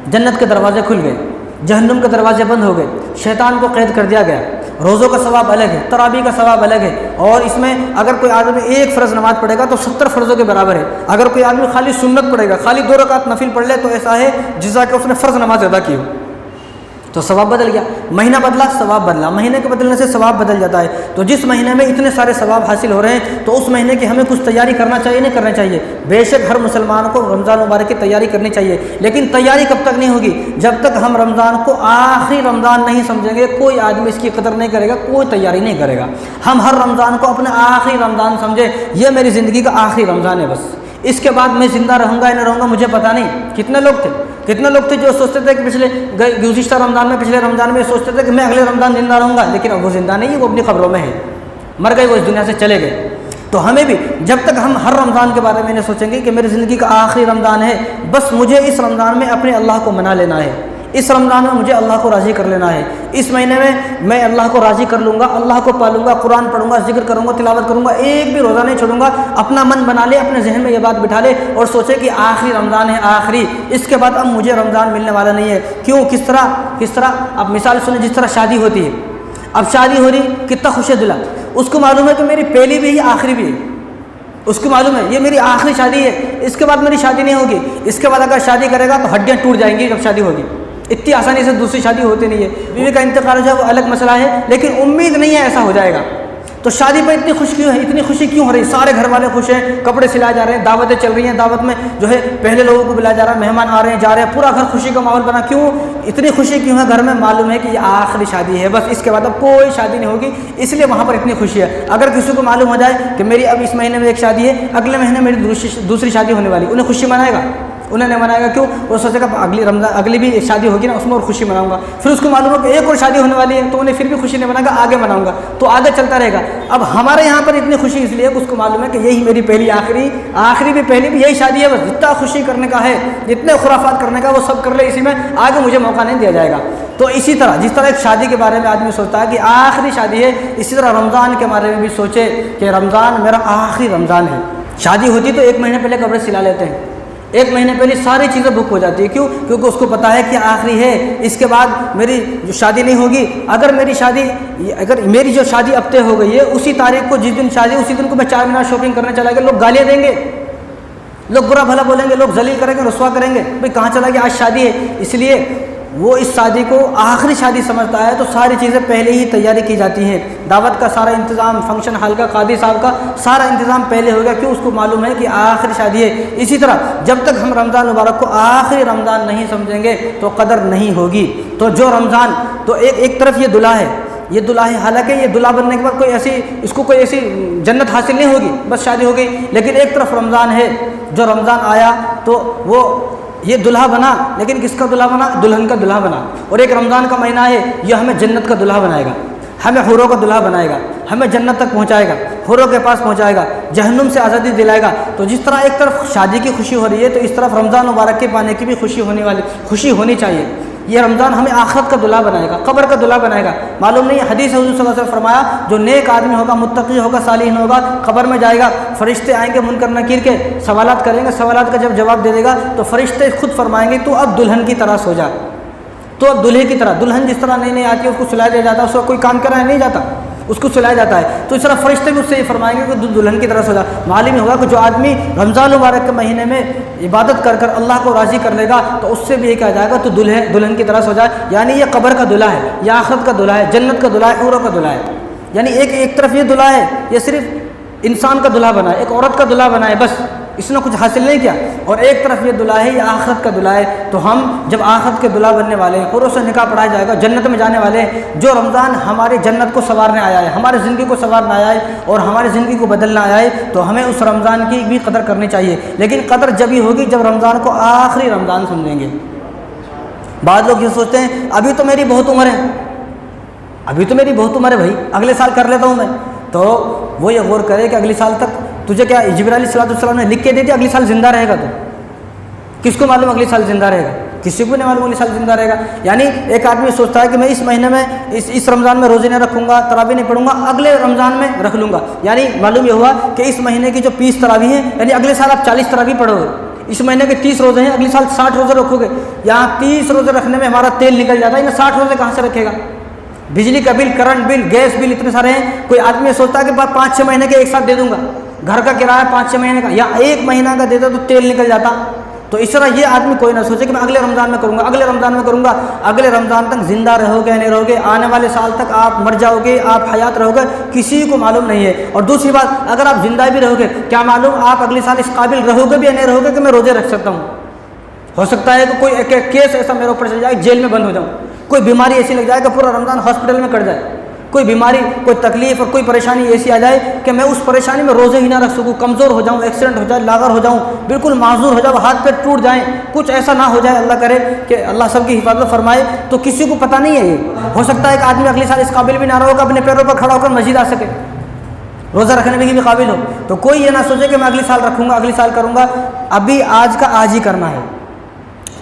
جنت کے دروازے کھل گئے، جہنم کے دروازے بند ہو گئے، شیطان کو قید کر دیا گیا۔ روزوں کا ثواب الگ ہے، تراویح کا ثواب الگ ہے، اور اس میں اگر کوئی آدمی 1 فرض نماز پڑھے گا تو 70 فرضوں کے برابر ہے۔ اگر کوئی آدمی خالی سنت پڑھے گا، خالی 2 رکعت نفل پڑھ لے تو ایسا ہے جزا کہ اس نے فرض نماز ادا کی ہو۔ تو ثواب بدل گیا، مہینہ بدلا ثواب بدلا، مہینے کے بدلنے سے ثواب بدل جاتا ہے۔ تو جس مہینے میں اتنے سارے ثواب حاصل ہو رہے ہیں تو اس مہینے کی ہمیں کچھ تیاری کرنا چاہیے، نہیں کرنا چاہیے؟ بے شک ہر مسلمان کو رمضان مبارک کی تیاری کرنی چاہیے، لیکن تیاری کب تک نہیں ہوگی؟ جب تک ہم رمضان کو آخری رمضان نہیں سمجھیں گے، کوئی آدمی اس کی قدر نہیں کرے گا، کوئی تیاری نہیں کرے گا۔ ہم ہر رمضان کو اپنے آخری رمضان سمجھیں، یہ میری زندگی کا آخری رمضان ہے، بس اس کے بعد میں زندہ رہوں گا یا نہیں رہوں گا مجھے پتہ نہیں۔ کتنے لوگ تھے جو سوچتے تھے کہ گزشتہ رمضان میں، پچھلے رمضان میں سوچتے تھے کہ میں اگلے رمضان زندہ رہوں گا، لیکن اب وہ زندہ نہیں ہے، وہ اپنی قبروں میں ہے، مر گئے، وہ اس دنیا سے چلے گئے۔ تو ہمیں بھی جب تک ہم ہر رمضان کے بارے میں نہیں سوچیں گے کہ میری زندگی کا آخری رمضان ہے، بس مجھے اس رمضان میں اپنے اللہ کو منا لینا ہے، اس رمضان میں مجھے اللہ کو راضی کر لینا ہے، اس مہینے میں اللہ کو راضی کر لوں گا، اللہ کو پالوں گا، قرآن پڑھوں گا، ذکر کروں گا، تلاوت کروں گا، ایک بھی روزہ نہیں چھوڑوں گا۔ اپنا من بنا لے، اپنے ذہن میں یہ بات بٹھا لے اور سوچے کہ آخری رمضان ہے، آخری، اس کے بعد اب مجھے رمضان ملنے والا نہیں ہے۔ کیوں؟ کس طرح اب مثال سنیں، جس طرح شادی ہوتی ہے، اب شادی ہو رہی، کتنا خوش ہے دلہا، اس کو معلوم ہے کہ میری پہلی بھی ہے، آخری بھی ہے، اس کو معلوم ہے یہ میری آخری شادی ہے، اس کے بعد میری شادی نہیں ہوگی، اس کے بعد اگر شادی کرے گا تو ہڈیاں ٹوٹ جائیں گی جب شادی ہوگی، اتنی آسانی سے دوسری شادی ہوتی نہیں ہے۔ بیوی کا انتقال ہو جائے وہ الگ مسئلہ ہے، لیکن امید نہیں ہے ایسا ہو جائے گا۔ تو شادی پر اتنی خوش کیوں ہے؟ اتنی خوشی کیوں ہو رہی؟ سارے گھر والے خوش ہیں، کپڑے سلائے جا رہے ہیں، دعوتیں چل رہی ہیں، دعوت میں جو ہے پہلے لوگوں کو بلایا جا رہا ہے، مہمان آ رہے ہیں جا رہے ہیں، پورا گھر خوشی کا ماحول بنا۔ کیوں اتنی خوشی کیوں ہے گھر میں؟ معلوم ہے کہ یہ آخری شادی ہے، بس اس کے بعد اب کوئی شادی نہیں ہوگی، اس لیے وہاں پر اتنی خوشی ہے۔ اگر کسی کو معلوم ہو جائے کہ میری اب اس مہینے میں ایک شادی ہے، اگلے مہینے میری دوسری شادی ہونے والی، انہیں خوشی منائے گا؟ انہیں نہیں منائے گا۔ کیوں؟ وہ سوچے گا اگلی بھی ایک شادی ہوگی نا، اس میں اور خوشی مناؤں گا۔ پھر اس کو معلوم ہو کہ ایک اور شادی ہونے والی ہے تو انہیں پھر بھی خوشی نہیں منائے گا، آگے مناؤں گا، تو آگے چلتا رہے گا۔ اب ہمارے یہاں پر اتنی خوشی اس لیے کہ اس کو معلوم ہے کہ یہی میری پہلی آخری بھی پہلی بھی یہی شادی ہے، بس جتنا خوشی کرنے کا ہے، جتنے خرافات کرنے کا وہ سب کر لے، اسی میں آگے مجھے موقع نہیں دیا جائے گا۔ تو اسی طرح جس طرح ایک شادی کے بارے میں آدمی سوچتا ہے کہ آخری شادی ہے، اسی طرح رمضان کے بارے میں بھی سوچے کہ رمضان میرا آخری رمضان ہے۔ شادی ہوتی تو 1 مہینے پہلے کپڑے سلا لیتے ہیں، 1 مہینے پہلے ساری چیزیں بک ہو جاتی ہے۔ کیوں؟ کیونکہ اس کو پتہ ہے کہ آخری ہے، اس کے بعد میری جو شادی نہیں ہوگی۔ اگر میری جو شادی اب طے ہو گئی ہے، اسی تاریخ کو جس دن شادی اسی دن کو میں 4 مینار شاپنگ کرنے چلا گیا، لوگ گالیاں دیں گے، لوگ برا بھلا بولیں گے، لوگ ذلیل کریں گے، رسوا کریں گے، بھائی کہاں چلا گیا، آج شادی ہے۔ اس لیے وہ اس شادی کو آخری شادی سمجھتا ہے، تو ساری چیزیں پہلے ہی تیاری کی جاتی ہیں، دعوت کا سارا انتظام، فنکشن ہال کا، قاضی صاحب کا سارا انتظام پہلے ہو گیا۔ کیوں؟ اس کو معلوم ہے کہ آخری شادی ہے۔ اسی طرح جب تک ہم رمضان مبارک کو آخری رمضان نہیں سمجھیں گے تو قدر نہیں ہوگی۔ تو جو رمضان تو ایک طرف یہ دلہا ہے، یہ دلہا ہے، حالانکہ یہ دلہا بننے کے بعد اس کو کوئی ایسی جنت حاصل نہیں ہوگی، بس شادی ہو گئی، لیکن ایک طرف رمضان ہے، جو رمضان آیا تو وہ یہ دلہا بنا، لیکن کس کا دلہا بنا؟ دلہن کا دلہا بنا۔ اور ایک رمضان کا مہینہ ہے، یہ ہمیں جنت کا دلہا بنائے گا، ہمیں حوروں کا دلہا بنائے گا، ہمیں جنت تک پہنچائے گا، حوروں کے پاس پہنچائے گا، جہنم سے آزادی دلائے گا۔ تو جس طرح ایک طرف شادی کی خوشی ہو رہی ہے، تو اس طرف رمضان مبارک کے پانے کی بھی خوشی ہونی چاہیے۔ یہ رمضان ہمیں آخرت کا دلہا بنائے گا، قبر کا دلہا بنائے گا۔ معلوم نہیں، حدیث حضور صلی اللہ علیہ وسلم فرمایا، جو نیک آدمی ہوگا، متقی ہوگا، صالح ہوگا، قبر میں جائے گا، فرشتے آئیں گے منکر نکیر کے، سوالات کریں گے، سوالات کا جب جواب دے دے گا تو فرشتے خود فرمائیں گے تو اب دلہن کی طرح سو جا، تو اب دلہے کی طرح، دلہن جس طرح نئی آتی ہے اس کو سلایا دیا جاتا ہے، اس کو کوئی کام کرایا نہیں جاتا، اس کو سلایا جاتا ہے۔ تو اس طرح فرشتے بھی اس سے یہ فرمائیں گے کہ دلہن کی طرح سو جا۔ معلوم ہوگا کہ جو آدمی رمضان مبارک کے مہینے میں عبادت کر کر اللہ کو راضی کر لے گا تو اس سے بھی یہ کہا جائے گا تو دلہن کی طرح سو جائے، یعنی یہ قبر کا دلہا ہے، یہ آخرت کا دلہا ہے، جنت کا دلہا ہے، حوروں کا دلہا ہے۔ یعنی ایک طرف یہ دلہا ہے، یہ صرف انسان کا دلہا بنا ہے، ایک عورت کا دلہا بنا ہے، بس اس نے کچھ حاصل نہیں کیا، اور ایک طرف یہ دلہا ہے، یہ آخرت کا دلہا ہے۔ تو ہم جب آخرت کے دلہا بننے والے ہیں، حوروں سے نکاح پڑھایا جائے گا، جنت میں جانے والے ہیں۔ جو رمضان ہماری جنت کو سنوارنے آیا ہے، ہماری زندگی کو سنوارنے آیا ہے اور ہماری زندگی کو بدلنا آیا ہے، تو ہمیں اس رمضان کی بھی قدر کرنی چاہیے۔ لیکن قدر جب ہی ہوگی جب رمضان کو آخری رمضان سمجھیں گے۔ بعض لوگ یہ سوچتے ہیں ابھی تو میری بہت عمر ہے، ابھی تو میری بہت عمر ہے بھائی، اگلے سال کر لیتا ہوں میں۔ تو وہ یہ غور کرے کہ اگلے سال تک تجھے کیا جبرائیل علیہ السلام نے لکھ کے دے دیا اگلے سال زندہ رہے گا؟ تو کس کو معلوم اگلے سال زندہ رہے گا؟ کسی کو نہیں معلوم اگلے سال زندہ رہے گا۔ یعنی ایک آدمی سوچتا ہے کہ میں اس مہینے میں اس رمضان میں روزے نہیں رکھوں گا، تراویح نہیں پڑھوں گا، اگلے رمضان میں رکھ لوں گا۔ یعنی معلوم یہ ہوا کہ اس مہینے کی جو 20 تراویح ہیں، یعنی اگلے سال آپ 40 تراویح پڑھو گے۔ اس مہینے کے 30 روزے ہیں، اگلے سال 60 روزے رکھو گے۔ یہاں 30 روزے رکھنے میں ہمارا تیل نکل جاتا ہے، 60 روزے کہاں سے رکھے گا؟ بجلی کا بل، کرنٹ بل، گیس بل اتنے سارے ہیں۔ کوئی آدمی سوچتا ہے کہ 5-6 مہینے کے ایک ساتھ دے دوں گا، گھر کا کرایہ 5-6 مہینے کا یا 1 مہینہ کا دیتا تو تیل نکل جاتا۔ تو اس طرح یہ آدمی کوئی نہ سوچے کہ میں اگلے رمضان میں کروں گا، اگلے رمضان میں کروں گا۔ اگلے رمضان تک زندہ رہو گے نہیں رہو گے، آنے والے سال تک آپ مر جاؤ گے، آپ حیات رہو گے، کسی کو معلوم نہیں ہے۔ اور دوسری بات، اگر آپ زندہ بھی رہو گے، کیا معلوم آپ اگلے سال اس قابل رہو گے بھی یا نہیں رہو گے کہ میں روزے رکھ سکتا ہوں۔ ہو سکتا ہے کہ کوئی کیس ایسا میرے اوپر چل جائے، جیل میں بند ہو جاؤں، کوئی بیماری ایسی لگ جائے کہ پورا رمضان ہاسپٹل میں کٹ جائے، کوئی بیماری، کوئی تکلیف اور کوئی پریشانی ایسی آ جائے کہ میں اس پریشانی میں روزے ہی نہ رکھ سکوں، کمزور ہو جاؤں، ایکسیڈنٹ ہو جائے، لاغر ہو جاؤں، بالکل معذور ہو جاؤں، ہاتھ پیر ٹوٹ جائیں، کچھ ایسا نہ ہو جائے، اللہ کرے کہ اللہ سب کی حفاظت فرمائے۔ تو کسی کو پتہ نہیں ہے، یہ ہو سکتا ہے کہ آدمی اگلے سال اس قابل بھی نہ رہا ہوگا اپنے پیروں پر کھڑا ہو کر مسجد آ سکے، روزہ رکھنے میں بھی قابل ہو۔ تو کوئی یہ نہ سوچے کہ میں اگلے سال رکھوں گا، اگلے سال کروں گا۔ ابھی آج کا آج ہی کرنا ہے۔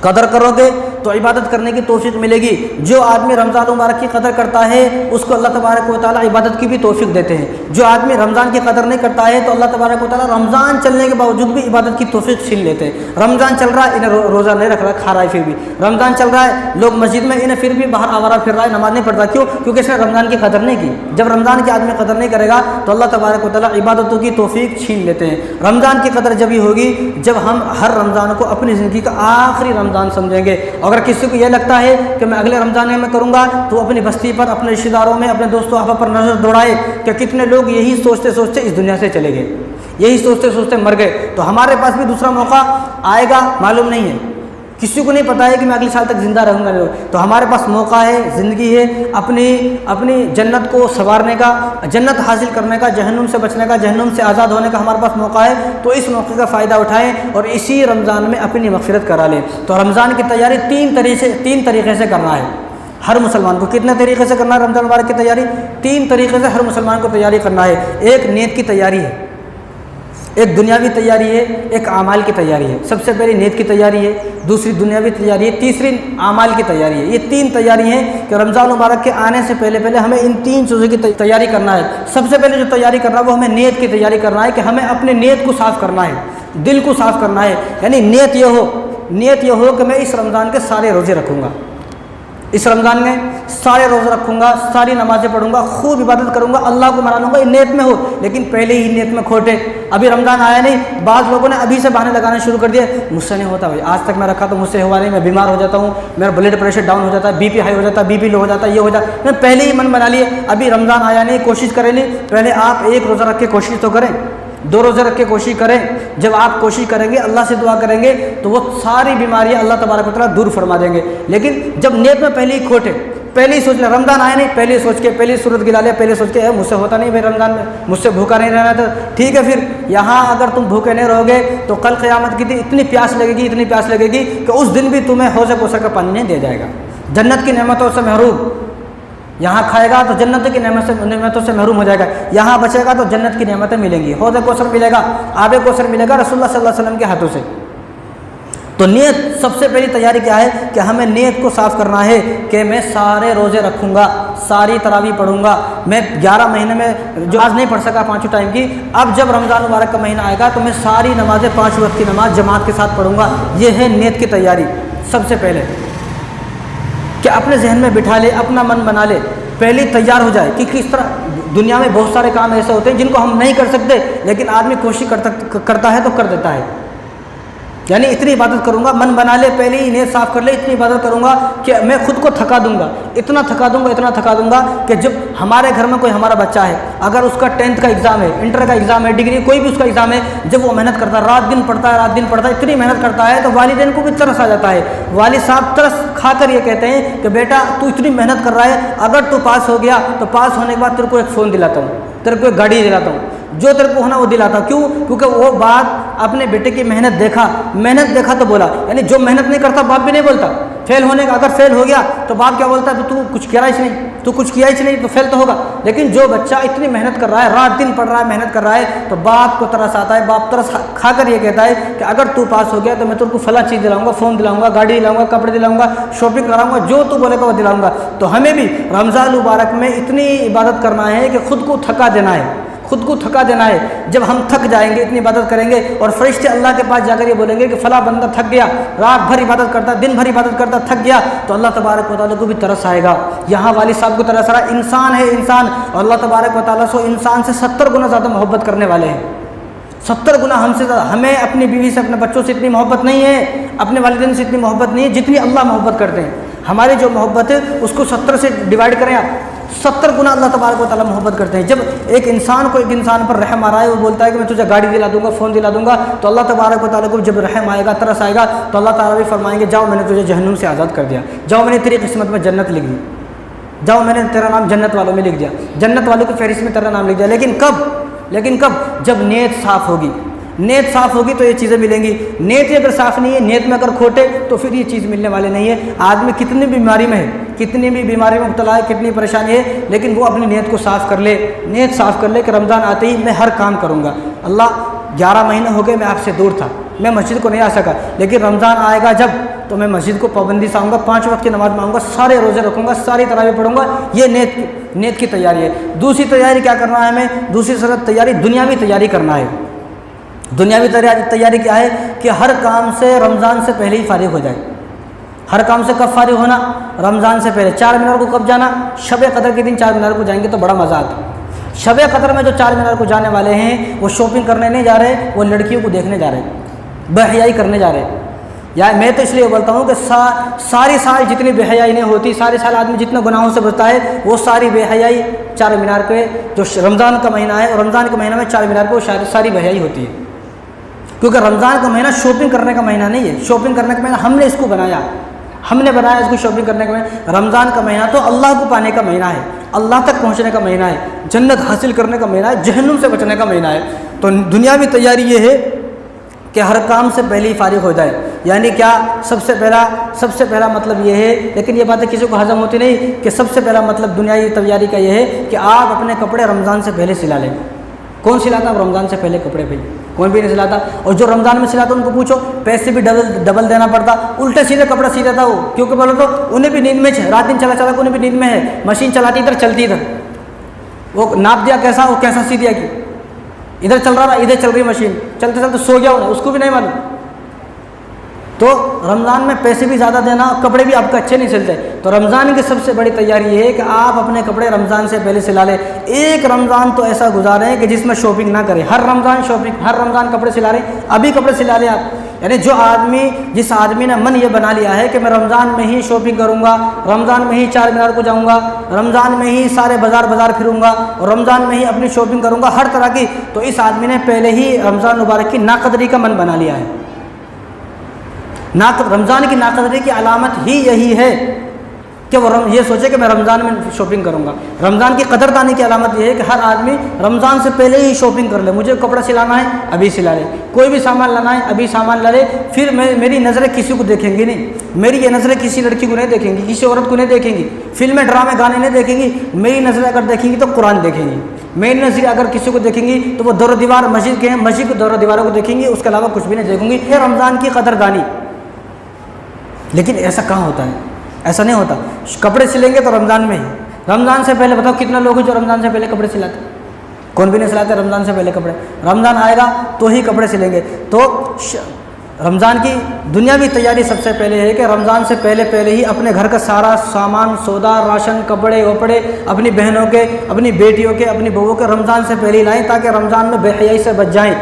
قدر کرو گے تو عبادت کرنے کی توفیق ملے گی۔ جو آدمی رمضان مبارک کی قدر کرتا ہے اس کو اللہ تبارک و تعالیٰ عبادت کی بھی توفیق دیتے ہیں۔ جو آدمی رمضان کی قدر نہیں کرتا ہے تو اللہ تبارک و تعالیٰ رمضان چلنے کے باوجود بھی عبادت کی توفیق چھین لیتے ہیں۔ رمضان چل رہا ہے، انہیں روزہ نہیں رکھ رہا، کھا رہا ہے، پھر بھی رمضان چل رہا ہے، لوگ مسجد میں، انہیں پھر بھی باہر آوارہ پھر رہا ہے، نماز نہیں پڑھتا۔ کیوں؟ کیونکہ اس نے رمضان کی قدر نہیں کی۔ جب رمضان کے آدمی قدر نہیں کرے گا تو اللہ تبارک و تعالیٰ عبادتوں کی توفیق چھین لیتے ہیں۔ رمضان کی قدر جبھی ہوگی جب ہم ہر رمضان کو اپنی زندگی کا آخری رمضان سمجھیں گے۔ اگر کسی کو یہ لگتا ہے کہ میں اگلے رمضان میں کروں گا تو وہ اپنی بستی پر، اپنے رشتہ داروں میں، اپنے دوستوں احباب پر نظر دوڑائے کہ کتنے لوگ یہی سوچتے سوچتے اس دنیا سے چلے گئے، یہی سوچتے سوچتے مر گئے۔ تو ہمارے پاس بھی دوسرا موقع آئے گا، معلوم نہیں ہے، کسی کو نہیں پتہ ہے کہ میں اگلے سال تک زندہ رہوں گا۔ تو ہمارے پاس موقع ہے، زندگی ہے، اپنی جنت کو سنوارنے کا، جنت حاصل کرنے کا، جہنم سے بچنے کا، جہنم سے آزاد ہونے کا ہمارے پاس موقع ہے۔ تو اس موقع کا فائدہ اٹھائیں اور اسی رمضان میں اپنی مغفرت کرا لیں۔ تو رمضان کی تیاری تین طریقے سے کرنا ہے ہر مسلمان کو۔ کتنے طریقے سے کرنا ہے رمضان مبارک کی تیاری؟ 3 طریقے سے ہر مسلمان کو تیاری کرنا ہے۔ ایک نیت کی تیاری ہے، ایک دنیاوی تیاری ہے، ایک اعمال کی تیاری ہے۔ سب سے پہلی نیت کی تیاری ہے، دوسری دنیاوی تیاری ہے، تیسری اعمال کی تیاری ہے۔ یہ 3 تیاری ہیں کہ رمضان مبارک کے آنے سے پہلے ہمیں ان 3 چیزوں کی تیاری کرنا ہے۔ سب سے پہلے جو تیاری کرنا ہے وہ ہمیں نیت کی تیاری کرنا ہے کہ ہمیں اپنے نیت کو صاف کرنا ہے، دل کو صاف کرنا ہے۔ یعنی نیت یہ ہو کہ میں اس رمضان کے سارے روزے رکھوں گا، اس رمضان میں سارے روزے رکھوں گا، ساری نمازیں پڑھوں گا، خوب عبادت کروں گا، اللہ کو منا لوں گا، یہ نیت میں ہو۔ لیکن پہلے ہی نیت میں کھوٹے، ابھی رمضان آیا نہیں، بعض لوگوں نے ابھی سے بہانے لگانے شروع کر دیے، مجھ سے نہیں ہوتا بھائی، آج تک میں رکھا تو مجھ سے ہوا نہیں، میں بیمار ہو جاتا ہوں، میرا بلڈ پریشر ڈاؤن ہو جاتا ہے، بی پی ہائی ہو جاتا ہے، بی پی لو ہو جاتا ہے، یہ ہو جاتا ہے۔ میں پہلے ہی من بنا لیے، ابھی رمضان آیا نہیں، کوشش کریں نہیں، پہلے آپ 1 روزہ رکھ کے کوشش تو کریں، 2 روزے رکھ کے کوشش کریں۔ جب آپ کوشش کریں گے، اللہ سے دعا کریں گے تو وہ ساری بیماریاں اللہ تبارک و تعالیٰ دور فرما دیں گے۔ لیکن جب نیت میں پہلے ہی کھوٹے، پہلے ہی سوچ لیں رمضان آیا نہیں، پہلے ہی سوچ کے پہلی صورت گلا لیا، پہلے سوچ کے مجھ سے ہوتا نہیں بھائی رمضان میں، مجھ سے بھوکا نہیں رہنا تھا، ٹھیک ہے۔ پھر یہاں اگر تم بھوکے نہیں رہو گے تو کل قیامت کی اتنی پیاس لگے گی کہ اس دن بھی تمہیں حوض کوثر کا پانی نہیں دیا جائے گا۔ جنت کی نعمتوں سے محروم، یہاں کھائے گا تو جنت کی نعمتوں سے محروم ہو جائے گا، یہاں بچے گا تو جنت کی نعمتیں ملیں گی، حوض کوثر ملے گا، آب کوثر ملے گا رسول اللہ صلی اللہ علیہ وسلم کے ہاتھوں سے۔ تو نیت سب سے پہلی تیاری کیا ہے کہ ہمیں نیت کو صاف کرنا ہے کہ میں سارے روزے رکھوں گا، ساری تراویح پڑھوں گا، میں 11 مہینے میں جو آج نہیں پڑھ سکا 5 ٹائم کی، اب جب رمضان مبارک کا مہینہ آئے گا تو میں ساری نمازیں 5 وقت کی نماز جماعت کے ساتھ پڑھوں گا۔ یہ ہے نیت کی تیاری۔ سب سے پہلے کہ اپنے ذہن میں بٹھا لے، اپنا من بنا لے پہلے تیار ہو جائے کہ کس طرح دنیا میں بہت سارے کام ایسے ہوتے ہیں جن کو ہم نہیں کر سکتے، لیکن آدمی کوشش کرتا ہے تو کر دیتا ہے. یعنی اتنی عبادت کروں گا، من بنا لے، پہلے ہی نیت صاف کر لے، اتنی عبادت کروں گا کہ میں خود کو تھکا دوں گا، اتنا تھکا دوں گا کہ جب ہمارے گھر میں کوئی ہمارا بچہ ہے، اگر اس کا 10th کا ایگزام ہے، انٹر کا ایگزام ہے، ڈگری کوئی بھی اس کا ایگزام ہے، جب وہ محنت کرتا ہے، رات دن پڑھتا ہے، اتنی محنت کرتا ہے تو والدین کو بھی ترس آ جاتا ہے. والد صاحب ترس کھا کر یہ کہتے ہیں کہ بیٹا تو اتنی محنت کر رہا ہے، اگر تو پاس ہو گیا تو پاس ہونے کے بعد تیرے کو ایک فون دلاتا ہوں، تیرے کو ایک گاڑی دلاتا ہوں، جو تیرے کو ہونا وہ دلاتا. کیوں؟ کیونکہ وہ بات اپنے بیٹے کی محنت دیکھا تو بولا. یعنی جو محنت نہیں کرتا باپ بھی نہیں بولتا. فیل ہونے کا اگر فیل ہو گیا تو باپ کیا بولتا ہے؟ تو کچھ کیا ہی نہیں تو فیل تو ہوگا. لیکن جو بچہ اتنی محنت کر رہا ہے، رات دن پڑھ رہا ہے، محنت کر رہا ہے، تو باپ کو ترس آتا ہے. باپ ترس کھا کر یہ کہتا ہے کہ اگر تو پاس ہو گیا تو میں تم کو فلاں چیز دلاؤں گا، فون دلاؤں گا، گاڑی دلاؤں گا، کپڑے دلاؤں گا، شاپنگ کراؤں گا، جو تو بولے گا وہ دلاؤں گا. تو ہمیں بھی رمضان مبارک میں اتنی عبادت کرنا ہے کہ خود کو تھکا دینا ہے. جب ہم تھک جائیں گے، اتنی عبادت کریں گے، اور فرشتے اللہ کے پاس جا کر یہ بولیں گے کہ فلاں بندہ تھک گیا، رات بھر عبادت کرتا، دن بھر عبادت کرتا، تھک گیا، تو اللہ تبارک و تعالیٰ کو بھی ترس آئے گا. یہاں والد صاحب کو ترس آ رہا ہے، انسان ہے انسان، اور اللہ تبارک و تعالیٰ سے انسان سے 70 گنا زیادہ محبت کرنے والے ہیں. 70 گنا ہم سے زیادہ. ہمیں اپنی بیوی سے، اپنے بچوں سے اتنی محبت نہیں ہے، اپنے والدین سے اتنی محبت نہیں ہے جتنی اللہ محبت کرتے ہیں. ہماری جو محبت ہے اس کو 70 سے ڈیوائڈ کریں آپ، 70 گنا اللہ تبارک و تعالیٰ محبت کرتے ہیں. جب ایک انسان پر رحم آ رہا ہے، وہ بولتا ہے کہ میں تجھے گاڑی دلا دوں گا، فون دلا دوں گا، تو اللہ تبارک و تعالیٰ کو جب رحم آئے گا، ترس آئے گا، تو اللہ تعالیٰ بھی فرمائیں گے جاؤ میں نے تجھے جہنم سے آزاد کر دیا، جاؤ میں نے تیری قسمت میں جنت لکھ دی، جاؤ میں نے تیرا نام جنت والوں میں لکھ دیا، جنت والوں کی فہرست میں تیرا نام لکھ دیا. لیکن کب؟ جب نیت صاف ہوگی تو یہ چیزیں ملیں گی. نیت اگر صاف نہیں ہے، نیت میں اگر کھوٹے، تو پھر یہ چیز ملنے والے نہیں ہے. آدمی کتنی بھی بیماری میں مبتلا ہے، کتنی پریشانی ہے، لیکن وہ اپنی نیت کو صاف کر لے کہ رمضان آتے ہی میں ہر کام کروں گا. اللہ 11 مہینے ہو گئے میں آپ سے دور تھا، میں مسجد کو نہیں آ سکا، لیکن رمضان آئے گا جب، تو میں مسجد کو پابندی سے آؤں گا، 5 وقت کی نماز میں آؤں گا، سارے روزے رکھوں گا، ساری تراویح پڑھوں گا. یہ نیت کی تیاری ہے. دوسری تیاری کیا کرنا ہے ہمیں؟ دوسری تیاری دنیاوی تیاری کرنا ہے. دنیاوی تیاری کیا ہے؟ کہ ہر کام سے رمضان سے پہلے ہی فارغ ہو جائے. ہر کام سے کب فارغ ہونا؟ رمضان سے پہلے. 4 مینار کو کب جانا؟ شب قدر کے دن 4 مینار کو جائیں گے تو بڑا مزہ آتا ہے. شب قدر میں جو 4 مینار کو جانے والے ہیں وہ شاپنگ کرنے نہیں جا رہے، وہ لڑکیوں کو دیکھنے جا رہے ہیں، بے حیائی کرنے جا رہے ہیں. یا میں تو اس لیے بولتا ہوں کہ ساری سال جتنی بے حیائی نہیں ہوتی، سارے سال آدمی جتنے گناہوں سے بچتا ہے، وہ ساری بے حیائی 4 مینار پہ جو رمضان کا مہینہ ہے، اور رمضان کے مہینہ میں 4 مینار پہ وہ ساری بے حیائی ہوتی ہے. کیونکہ رمضان کا مہینہ شاپنگ کرنے کا مہینہ نہیں ہے. شاپنگ کرنے کا مہینہ ہم نے اس کو بنایا اس کو شاپنگ کرنے کا مہینہ. رمضان کا مہینہ تو اللہ کو پانے کا مہینہ ہے، اللہ تک پہنچنے کا مہینہ ہے، جنت حاصل کرنے کا مہینہ ہے، جہنم سے بچنے کا مہینہ ہے. تو دنیاوی تیاری یہ ہے کہ ہر کام سے پہلے ہی فارغ ہو جائے. یعنی کیا؟ سب سے پہلا مطلب یہ ہے، لیکن یہ باتیں کسی کو ہضم ہوتی نہیں، کہ سب سے پہلا مطلب دنیاوی تیاری کا یہ ہے کہ آپ اپنے کپڑے رمضان سے پہلے سلا لیں. کون سلاتا ہے رمضان سے پہلے کپڑے؟ بھائی کوئی بھی نہیں سلاتا. اور جو رمضان میں سلاتا ان کو پوچھو، پیسے بھی ڈبل دینا پڑتا، الٹے سیدھے کپڑا سی دیتا وہ. کیونکہ بولو تو انہیں بھی نیند میں رات دن چلا انہیں بھی نیند میں ہے، مشین چلاتی ادھر چلتی ادھر، وہ ناپ دیا کیسا، وہ کیسا سی دیا، کہ ادھر چل رہا ادھر چل رہی مشین، چلتے سو گیا انہیں، اس کو بھی نہیں معلوم. تو رمضان میں پیسے بھی زیادہ دینا، کپڑے بھی آپ کو اچھے نہیں سلتے. تو رمضان کی سب سے بڑی تیاری یہ ہے کہ آپ اپنے کپڑے رمضان سے پہلے سلا لیں. ایک رمضان تو ایسا گزاریں کہ جس میں شاپنگ نہ کریں. ہر رمضان کپڑے سلا رہے، ابھی کپڑے سلا لیں آپ. یعنی جس آدمی نے من یہ بنا لیا ہے کہ میں رمضان میں ہی شاپنگ کروں گا، رمضان میں ہی 4 مینار کو جاؤں گا، رمضان میں ہی سارے بازار پھروں گا، اور رمضان میں ہی اپنی شاپنگ کروں گا ہر طرح کی، تو اس آدمی نے پہلے ہی رمضان مبارک کی ناقدری کا من بنا لیا ہے. رمضان کی ناقدری کی علامت ہی یہی ہے کہ وہ یہ سوچے کہ میں رمضان میں شاپنگ کروں گا. رمضان کی قدر دانی کی علامت یہ ہے کہ ہر آدمی رمضان سے پہلے ہی شاپنگ کر لے. مجھے کپڑا سلانا ہے ابھی سلا لے، کوئی بھی سامان لانا ہے ابھی سامان لا لے. پھر میری نظریں کسی کو دیکھیں گی نہیں، میری یہ نظریں کسی لڑکی کو نہیں دیکھیں گی، کسی عورت کو نہیں دیکھیں گی، فلمیں ڈرامے گانے نہیں دیکھیں گی. میری نظریں اگر دیکھیں گی تو قرآن دیکھیں گی. میری نظر اگر کسی کو دیکھیں گی تو وہ دور و دیوار مسجد کے ہیں، مسجد کو دور و دیواروں کو دیکھیں گی، اس کے علاوہ کچھ بھی نہیں دیکھوں گی. یہ رمضان کی قدر دانی. لیکن ایسا کہاں ہوتا ہے؟ ایسا نہیں ہوتا. کپڑے سلیں گے تو رمضان میں ہی. رمضان سے پہلے بتاؤ کتنے لوگ ہیں جو رمضان سے پہلے کپڑے سلاتے؟ کون بھی نہیں سلاتے رمضان سے پہلے کپڑے. رمضان آئے گا تو ہی کپڑے سلیں گے. تو رمضان کی دنیاوی تیاری سب سے پہلے ہے کہ رمضان سے پہلے ہی اپنے گھر کا سارا سامان، سودا، راشن، کپڑے وپڑے اپنی بہنوں کے، اپنی بیٹیوں کے، اپنی بہوؤں کے رمضان سے پہلے ہی لائیں، تاکہ رمضان میں بے حیائی سے بچ جائیں۔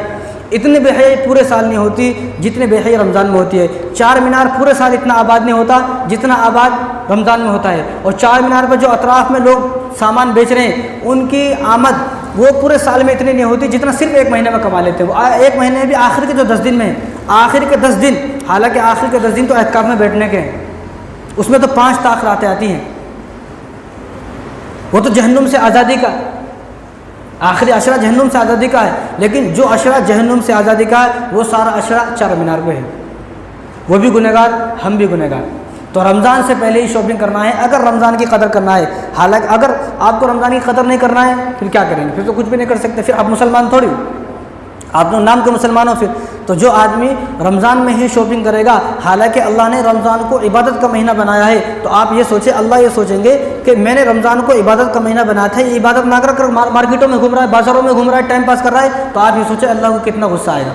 اتنی بے حیائی پورے سال نہیں ہوتی جتنی بے حیائی رمضان میں ہوتی ہے۔ چار مینار پورے سال اتنا آباد نہیں ہوتا جتنا آباد رمضان میں ہوتا ہے، اور چار مینار پر جو اطراف میں لوگ سامان بیچ رہے ہیں ان کی آمد وہ پورے سال میں اتنی نہیں ہوتی جتنا صرف ایک مہینے میں کما لیتے ہیں۔ وہ ایک مہینے میں بھی آخر کے جو 10 دن میں ہیں، آخر کے 10 دن، حالانکہ آخر کے 10 دن تو اعتکاف میں بیٹھنے کے ہیں، اس میں تو 5 تاخراتیں آتی ہیں، وہ تو جہنم سے آزادی کا، آخری عشرہ جہنم سے آزادی کا ہے، لیکن جو عشرہ جہنم سے آزادی کا ہے وہ سارا عشرہ چار مینار پہ ہے۔ وہ بھی گنہگار، ہم بھی گنہگار۔ تو رمضان سے پہلے ہی شاپنگ کرنا ہے اگر رمضان کی قدر کرنا ہے۔ حالانکہ اگر آپ کو رمضان کی قدر نہیں کرنا ہے پھر کیا کریں گے؟ پھر تو کچھ بھی نہیں کر سکتے، پھر آپ مسلمان تھوڑی ہو، آپ تو نام کے مسلمان ہو۔ پھر تو جو آدمی رمضان میں ہی شاپنگ کرے گا، حالانکہ اللہ نے رمضان کو عبادت کا مہینہ بنایا ہے، تو آپ یہ سوچیں، اللہ یہ سوچیں گے کہ میں نے رمضان کو عبادت کا مہینہ بنایا تھا، یہ عبادت نہ کر مارکیٹوں میں گھوم رہا ہے، بازاروں میں گھوم رہا ہے، ٹائم پاس کر رہا ہے، تو آپ یہ سوچیں اللہ کو کتنا غصہ آئے گا۔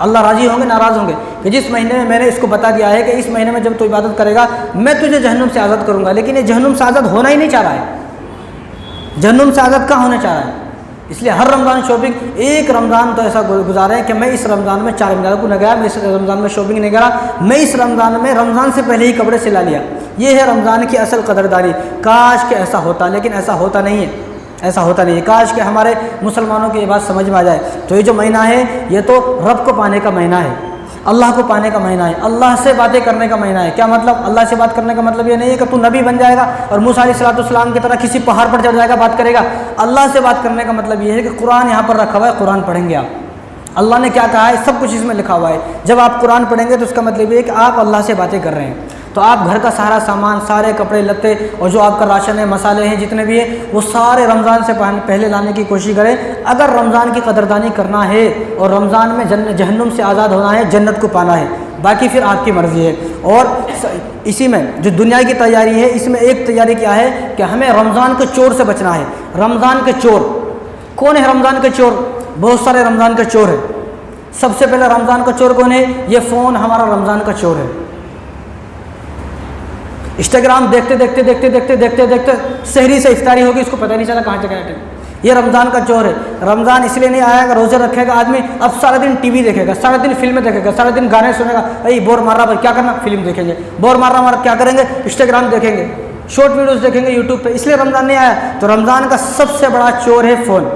اللہ راضی ہوں گے، ناراض ہوں گے کہ جس مہینے میں نے اس کو بتا دیا ہے کہ اس مہینے میں جب تو عبادت کرے گا میں تجھے جہنم سے آزاد کروں گا، لیکن یہ جہنم سے آزاد ہونا ہی نہیں چاہ رہا ہے، جہنم سے آزاد کہاں ہونا چاہ رہا ہے؟ اس لیے ہر رمضان شاپنگ، ایک رمضان تو ایسا گزارے کہ میں اس رمضان میں 4 مینار کو نہ گیا، میں اس رمضان میں شاپنگ نہیں کرا، میں اس رمضان میں رمضان سے پہلے ہی کپڑے سلا لیا۔ یہ ہے رمضان کی اصل قدردانی۔ کاش کہ ایسا ہوتا، لیکن ایسا ہوتا نہیں ہے، ایسا ہوتا نہیں ہے۔ کاش کہ ہمارے مسلمانوں کی یہ بات سمجھ میں آ جائے۔ تو یہ جو مہینہ ہے یہ تو رب کو پانے کا مہینہ ہے، اللہ کو پانے کا مہینہ ہے، اللہ سے باتیں کرنے کا مہینہ ہے۔ کیا مطلب؟ اللہ سے بات کرنے کا مطلب یہ نہیں ہے کہ تو نبی بن جائے گا اور موسیٰ علیہ السلام کی طرح کسی پہاڑ پر چڑھ جائے گا بات کرے گا۔ اللہ سے بات کرنے کا مطلب یہ ہے کہ قرآن یہاں پر رکھا ہوا ہے، قرآن پڑھیں گے آپ، اللہ نے کیا کہا ہے سب کچھ اس میں لکھا ہوا ہے۔ جب آپ قرآن پڑھیں گے تو اس کا مطلب یہ ہے کہ آپ اللہ سے باتیں کر رہے ہیں۔ تو آپ گھر کا سارا سامان، سارے کپڑے لتے اور جو آپ کا راشن ہے، مسالے ہیں جتنے بھی ہیں، وہ سارے رمضان سے پہلے لانے کی کوشش کریں۔ اگر رمضان کی قدردانی کرنا ہے اور رمضان میں جہنم سے آزاد ہونا ہے، جنت کو پانا ہے، باقی پھر آپ کی مرضی ہے۔ اور اسی میں جو دنیا کی تیاری ہے، اس میں ایک تیاری کیا ہے کہ ہمیں رمضان کے چور سے بچنا ہے۔ رمضان کے چور کون ہے؟ رمضان کے چور بہت سارے رمضان کے چور ہیں۔ سب سے پہلے رمضان کا چور کون ہے؟ یہ فون ہمارا رمضان کا چور ہے۔ انسٹاگرام دیکھتے دیکھتے دیکھتے دیکھتے دیکھتے دیکھتے سحری سے افطاری ہوگی، اس کو پتہ نہیں چلا کہاں چلا گیا۔ یہ رمضان کا چور ہے۔ رمضان اس لیے نہیں آیا کہ روزے رکھے گا آدمی، اب سارا دن ٹی وی دیکھے گا، سارا دن فلمیں دیکھے گا، سارا دن گانے سنے گا، بھائی بور مار رہا بھائی کیا کرنا، فلم دیکھیں گے، بور مار رہا کیا کریں گے، انسٹاگرام دیکھیں گے، شارٹ ویڈیوز دیکھیں گے یوٹیوب پہ، اس لیے رمضان نہیں آیا۔ تو رمضان کا سب سے بڑا چور ہے فون۔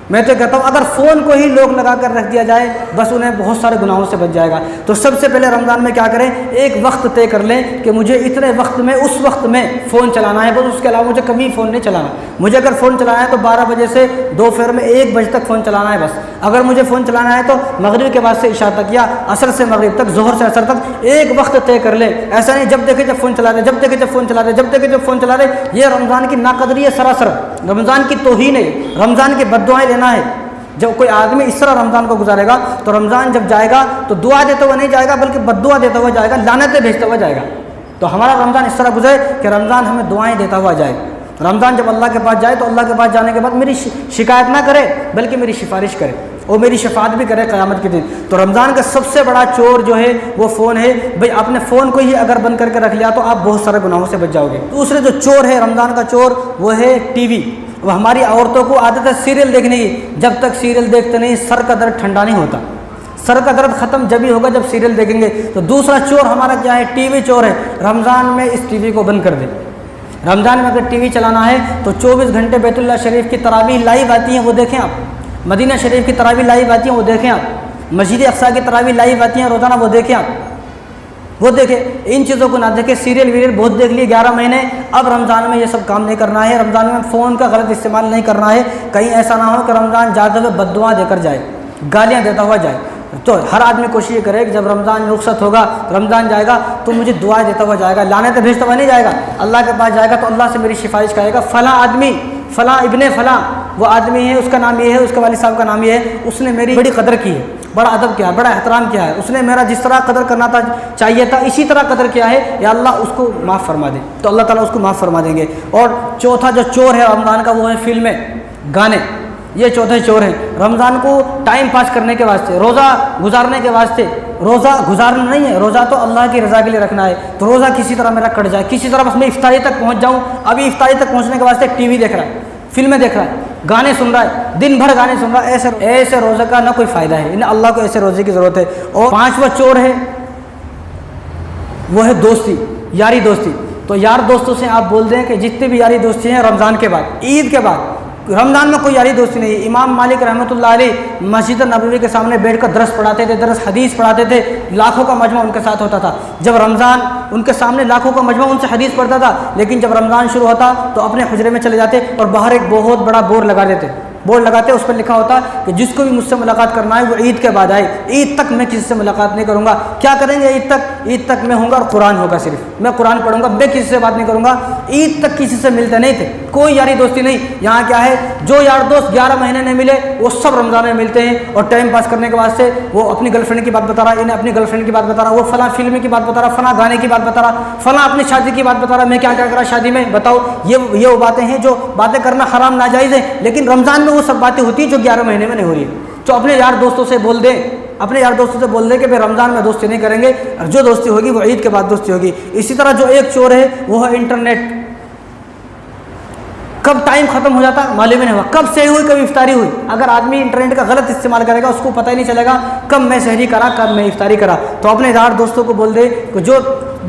میں تو کہتا ہوں اگر فون کو ہی لوگ لگا کر رکھ دیا جائے بس انہیں بہت سارے گناہوں سے بچ جائے گا۔ تو سب سے پہلے رمضان میں کیا کریں، ایک وقت طے کر لیں کہ مجھے اتنے وقت میں اس وقت میں فون چلانا ہے، بس اس کے علاوہ مجھے کبھی فون نہیں چلانا۔ مجھے اگر فون چلانا ہے تو 12 بجے سے دوپہر میں 1 بجے تک فون چلانا ہے بس۔ اگر مجھے فون چلانا ہے تو مغرب کے بعد سے عشاء تک، یا عصر سے مغرب تک، ظہر سے عصر تک ایک وقت طے کر لیں۔ ایسا نہیں جب دیکھے جب فون چلا رہے، جب دیکھے جب فون چلا رہے، جب دیکھے جب فون چلا رہے۔ یہ رمضان کی ناقدری ہے سراسر، رمضان کی توہین ہے، رمضان کی بد دعائیں لینا ہے۔ جب کوئی آدمی اس طرح رمضان کو گزارے گا تو رمضان جب جائے گا تو دعا دیتا ہوا نہیں جائے گا بلکہ بد دعا دیتا ہوا جائے گا، لعنتیں بھیجتا ہوا جائے گا۔ تو ہمارا رمضان اس طرح گزرے کہ رمضان ہمیں دعائیں دیتا ہوا جائے۔ رمضان جب اللہ کے پاس جائے تو اللہ کے پاس جانے کے بعد میری شکایت نہ کرے بلکہ میری سفارش کرے اور میری شفاعت بھی کرے قیامت کے دن۔ تو رمضان کا سب سے بڑا چور جو ہے وہ فون ہے۔ بھئی اپنے فون کو ہی اگر بند کر کے رکھ لیا تو آپ بہت سارے گناہوں سے بچ جاؤ گے۔ دوسرے جو چور ہے رمضان کا چور وہ ہے ٹی وی۔ وہ ہماری عورتوں کو عادت ہے سیریل دیکھنے کی، جب تک سیریل دیکھتے نہیں سر کا درد ٹھنڈا نہیں ہوتا۔ سر کا درد ختم جب ہی ہوگا جب سیریل دیکھیں گے۔ تو دوسرا چور ہمارا کیا ہے؟ ٹی وی چور ہے۔ رمضان میں اس ٹی وی کو بند کر دیں۔ رمضان میں اگر ٹی وی چلانا ہے تو 24 گھنٹے بیت اللہ شریف کی تراویح لائیو آتی ہیں وہ دیکھیں آپ، مدینہ شریف کی تراویح لائیو آتی ہیں وہ دیکھیں آپ، مسجد اقصیٰ کی تراویح لائیو آتی ہیں روزانہ وہ دیکھیں آپ، وہ دیکھیں۔ ان چیزوں کو نہ دیکھیں، سیریل ویریل بہت دیکھ لیے 11 مہینے، اب رمضان میں یہ سب کام نہیں کرنا ہے۔ رمضان میں فون کا غلط استعمال نہیں کرنا ہے، کہیں ایسا نہ ہو کہ رمضان جاتے ہوئے بد دعا دے کر جائے، گالیاں دیتا ہوا جائے۔ تو ہر آدمی کوشش یہ کرے کہ جب رمضان رخصت ہوگا، رمضان جائے گا تو مجھے دعائیں دیتا ہوا جائے گا، لعنتیں بھیجتا ہوا نہیں جائے گا، اللہ کے پاس جائے گا تو اللہ سے میری سفارش کرے گا، فلاں آدمی، فلاں ابن فلاں وہ آدمی ہے، اس کا نام یہ ہے، اس کے والد صاحب کا نام یہ ہے، اس نے میری بڑی قدر کی ہے، بڑا ادب کیا ہے، بڑا احترام کیا ہے، اس نے میرا جس طرح قدر کرنا تھا چاہیے تھا اسی طرح قدر کیا ہے، یا اللہ اس کو معاف فرما دے، تو اللہ تعالیٰ اس کو معاف فرما دیں گے۔ اور چوتھا جو چور ہے رمضان کا وہ ہے فلمیں، گانے۔ یہ چوتھے چور ہیں رمضان کو ٹائم پاس کرنے کے واسطے، روزہ گزارنے کے واسطے روزہ گزارنا نہیں ہے، روزہ تو اللہ کی رضا کے لیے رکھنا ہے، تو روزہ کسی طرح میرا کٹ جائے، کسی طرح بس میں افطاری تک پہنچ جاؤں۔ ابھی افطاری تک پہنچنے کے واسطے ٹی وی دیکھ رہا ہے، فلمیں دیکھ رہا ہے، گانے سن رہا ہے، دن بھر گانے سن رہا ہے، ایسے روزے کا نہ کوئی فائدہ ہے، انہیں اللہ کو ایسے روزے کی ضرورت ہے۔ اور پانچواں چور ہے وہ ہے دوستی، یاری دوستی۔ تو یار دوستوں سے آپ بول دیں کہ جتنے بھی یاری دوستی ہیں رمضان کے بعد، عید کے بعد، رمضان میں کوئی یاری دوستی نہیں ہے۔ امام مالک رحمۃ اللہ علیہ مسجد نبوی کے سامنے بیٹھ کر درس پڑھاتے تھے، درس حدیث پڑھاتے تھے، لاکھوں کا مجمع ان کے ساتھ ہوتا تھا۔ جب رمضان ان کے سامنے لاکھوں کا مجمع ان سے حدیث پڑھتا تھا، لیکن جب رمضان شروع ہوتا تو اپنے حجرے میں چلے جاتے اور باہر ایک بہت بڑا بورڈ لگاتے، اس پر لکھا ہوتا کہ جس کو بھی مجھ سے ملاقات کرنا ہے وہ عید کے بعد آئے، عید تک میں کسی سے ملاقات نہیں کروں گا۔ کیا کریں گے عید تک میں ہوں گا اور قرآن ہوگا، صرف میں قرآن پڑھوں گا، میں کسی سے بات نہیں کروں گا۔ عید تک کسی سے ملتے نہیں تھے، کوئی یاری دوستی نہیں۔ یہاں کیا ہے، جو یار دوست 11 مہینے نہیں ملے وہ سب رمضان میں ملتے ہیں، اور ٹائم پاس کرنے کے واسطے وہ اپنی گرل فرینڈ کی بات بتا رہا، انہیں اپنی گرل فرینڈ کی بات بتا رہا، وہ فلاں فلم کی بات بتا رہا، فلاں گانے کی بات بتا رہا، فلاں اپنی شادی کی بات بتا رہا، میں کیا کیا کرا شادی میں، بتاؤ۔ یہ وہ باتیں ہیں جو باتیں کرنا حرام ناجائز ہے، لیکن رمضان میں وہ سب باتیں ہوتی ہیں جو 11 مہینے میں نہیں ہو رہی ہے۔ تو اپنے یار دوستوں سے بول دیں کہ بھائی رمضان میں دوستی نہیں کریں گے، اور جو دوستی ہوگی وہ عید کے بعد دوستی ہوگی۔ اسی طرح جو ایک چور ہے وہ ہے انٹرنیٹ۔ کب ٹائم ختم ہو جاتا معلوم نہیں ہوا، کب سحری ہوئی کب افطاری ہوئی۔ اگر آدمی انٹرنیٹ کا غلط استعمال کرے گا اس کو پتہ ہی نہیں چلے گا کب میں سحری کرا کب میں افطاری کرا۔ تو اپنے یار دوستوں کو بول دے کہ جو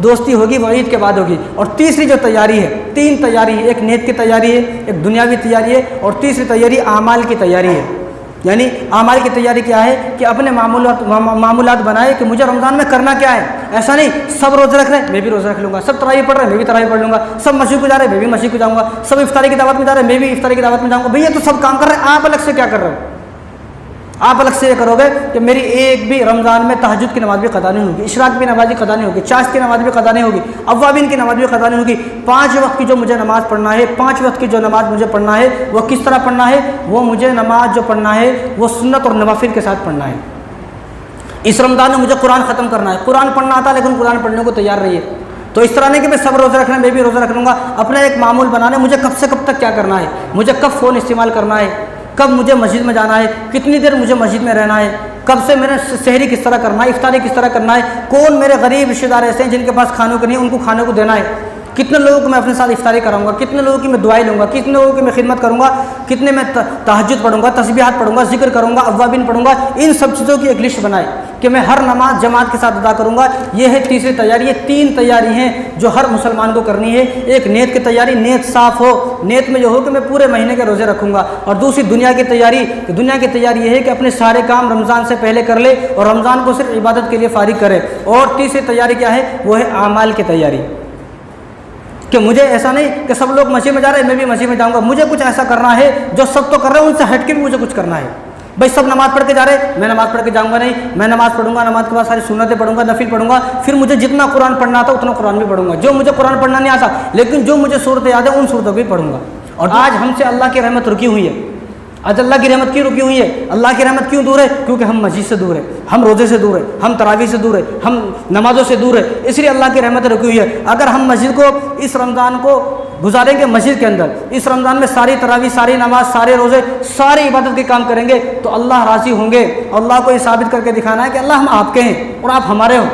دوستی ہوگی وہ عید کے بعد ہوگی۔ اور تیسری جو تیاری ہے، 3 تیاری ہے، ایک نیت کی تیاری ہے، ایک دنیاوی تیاری ہے، اور تیسری تیاری اعمال کی تیاری ہے۔ یعنی اعمال کی تیاری کیا ہے کہ اپنے معمولات بنائے کہ مجھے رمضان میں کرنا کیا ہے۔ ایسا نہیں سب روزے رکھ رہے ہیں میں بھی روزہ رکھ لوں گا، سب تراویح پڑھ رہے ہیں میں بھی تراویح پڑھ لوں گا، سب مسجد کو جا رہے ہیں میں بھی مسجد کو جاؤں گا، سب افطاری کی دعوت میں جا رہے ہیں میں بھی افطاری کی دعوت میں جاؤں گا۔ بھئی یہ تو سب کام کر رہے ہیں، آپ الگ سے کیا کر رہے ہو؟ آپ الگ سے یہ کرو گے کہ میری ایک بھی رمضان میں تہجد کی نماز بھی قضا نہیں ہوگی، اشراق کی نماز بھی قضا نہیں ہوگی، چاشت کی نماز بھی قضا نہیں ہوگی، اوابین کی نماز بھی قضا نہیں ہوگی۔ 5 وقت کی جو مجھے نماز پڑھنا ہے، 5 وقت کی جو نماز مجھے پڑھنا ہے وہ کس طرح پڑھنا ہے؟ وہ مجھے نماز جو پڑھنا ہے وہ سنت اور نوافل کے ساتھ پڑھنا ہے۔ اس رمضان میں مجھے قرآن ختم کرنا ہے، قرآن پڑھنا آتا لیکن قرآن پڑھنے کو تیار رہیے۔ تو اس طرح نہیں کہ میں سب روزے رکھنا ہے میں بھی روزہ رکھ لوں گا، اپنا ایک معمول بنانا ہے، مجھے کب سے کب تک کیا کرنا ہے، مجھے کب فون استعمال کرنا ہے، کب مجھے مسجد میں جانا ہے، کتنی دیر مجھے مسجد میں رہنا ہے، کب سے میں نے سحری کس طرح کرنا ہے، افطاری کس طرح کرنا ہے، کون میرے غریب رشتہ دار ایسے ہیں جن کے پاس کھانے کو نہیں ان کو کھانے کو دینا ہے، کتنے لوگوں کو میں اپنے ساتھ افطاری کراؤں گا، کتنے لوگوں کی میں دعائیں لوں گا، کتنے لوگوں کی میں خدمت کروں گا، کتنے میں تہجد پڑھوں گا، تسبیحات پڑھوں گا، ذکر کروں گا، اوابین پڑھوں گا۔ ان سب چیزوں کی ایک لسٹ بنائے کہ میں ہر نماز جماعت کے ساتھ ادا کروں گا۔ یہ ہے تیسری تیاری۔ یہ 3 تیاری ہیں جو ہر مسلمان کو کرنی ہے۔ ایک نیت کی تیاری، نیت صاف ہو، نیت میں یہ ہو کہ میں پورے مہینے کے روزے رکھوں گا۔ اور دوسری دنیا کی تیاری، دنیا کی تیاری یہ ہے کہ اپنے سارے کام رمضان سے پہلے کر لے اور رمضان کو صرف عبادت کے لیے فارغ کرے۔ اور تیسری تیاری کیا ہے؟ وہ ہے اعمال کی تیاری، کہ مجھے ایسا نہیں کہ سب لوگ مسجد میں جا رہے ہیں میں بھی مسجد میں جاؤں گا، مجھے کچھ ایسا کرنا ہے جو سب تو کر رہے ہیں ان سے ہٹ کے بھی مجھے کچھ کرنا ہے۔ بھائی سب نماز پڑھ کے جا رہے ہیں میں نماز پڑھ کے جاؤں گا نہیں، میں نماز پڑھوں گا، نماز کے بعد ساری سنتیں پڑھوں گا، نفل پڑھوں گا، پھر مجھے جتنا قرآن پڑھنا آتا اتنا قرآن بھی پڑھوں گا، جو مجھے قرآن پڑھنا نہیں آتا لیکن جو مجھے صورتیں یاد ہیں ان صورتوں کو بھی پڑھوں گا۔ اور آج ہم سے اللہ کی رحمت رکی ہوئی ہے۔ آج اللہ کی رحمت کیوں رکی ہوئی ہے؟ اللہ کی رحمت کیوں دور ہے؟ کیونکہ ہم مسجد سے دور ہیں، ہم روزے سے دور ہیں، ہم تراویح سے دور ہیں، ہم نمازوں سے دور ہیں، اس لیے اللہ کی رحمت رکی ہوئی ہے۔ اگر ہم مسجد کو اس رمضان کو گزاریں گے مسجد کے اندر، اس رمضان میں ساری تراویح، ساری نماز، سارے روزے، ساری عبادت کے کام کریں گے تو اللہ راضی ہوں گے۔ اللہ کو یہ ثابت کر کے دکھانا ہے کہ اللہ ہم آپ کے ہیں اور آپ ہمارے ہو،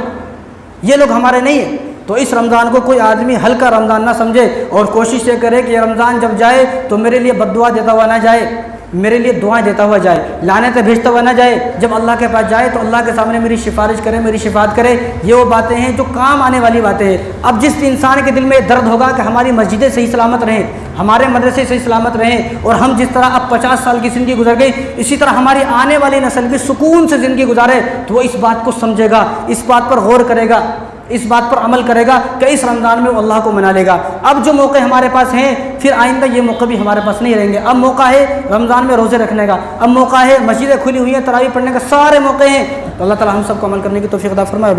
یہ لوگ ہمارے نہیں ہیں۔ تو اس رمضان کو کوئی آدمی ہلکا رمضان نہ سمجھے اور کوشش یہ کرے کہ یہ رمضان جب جائے تو میرے لیے بد دعا دیتا ہوا نہ جائے، میرے لیے دعائیں دیتا ہوا جائے، لعنتیں بھیجتا ہوا نہ جائے۔ جب اللہ کے پاس جائے تو اللہ کے سامنے میری سفارش کرے، میری شفاعت کرے۔ یہ وہ باتیں ہیں جو کام آنے والی باتیں ہیں۔ اب جس انسان کے دل میں درد ہوگا کہ ہماری مسجدیں صحیح سلامت رہیں، ہمارے مدرسے صحیح سلامت رہیں، اور ہم جس طرح اب 50 سال کی زندگی گزر گئی اسی طرح ہماری آنے والی نسل بھی سکون سے زندگی گزارے، تو وہ اس بات کو سمجھے گا، اس بات پر غور کرے گا، اس بات پر عمل کرے گا کہ اس رمضان میں وہ اللہ کو منا لے گا۔ اب جو موقع ہمارے پاس ہیں پھر آئندہ یہ موقع بھی ہمارے پاس نہیں رہیں گے۔ اب موقع ہے رمضان میں روزے رکھنے کا، اب موقع ہے مسجدیں کھلی ہوئی ہیں تراویح پڑھنے کا، سارے موقع ہیں۔ تو اللہ تعالی ہم سب کو عمل کرنے کی توفیق عطا فرمائے۔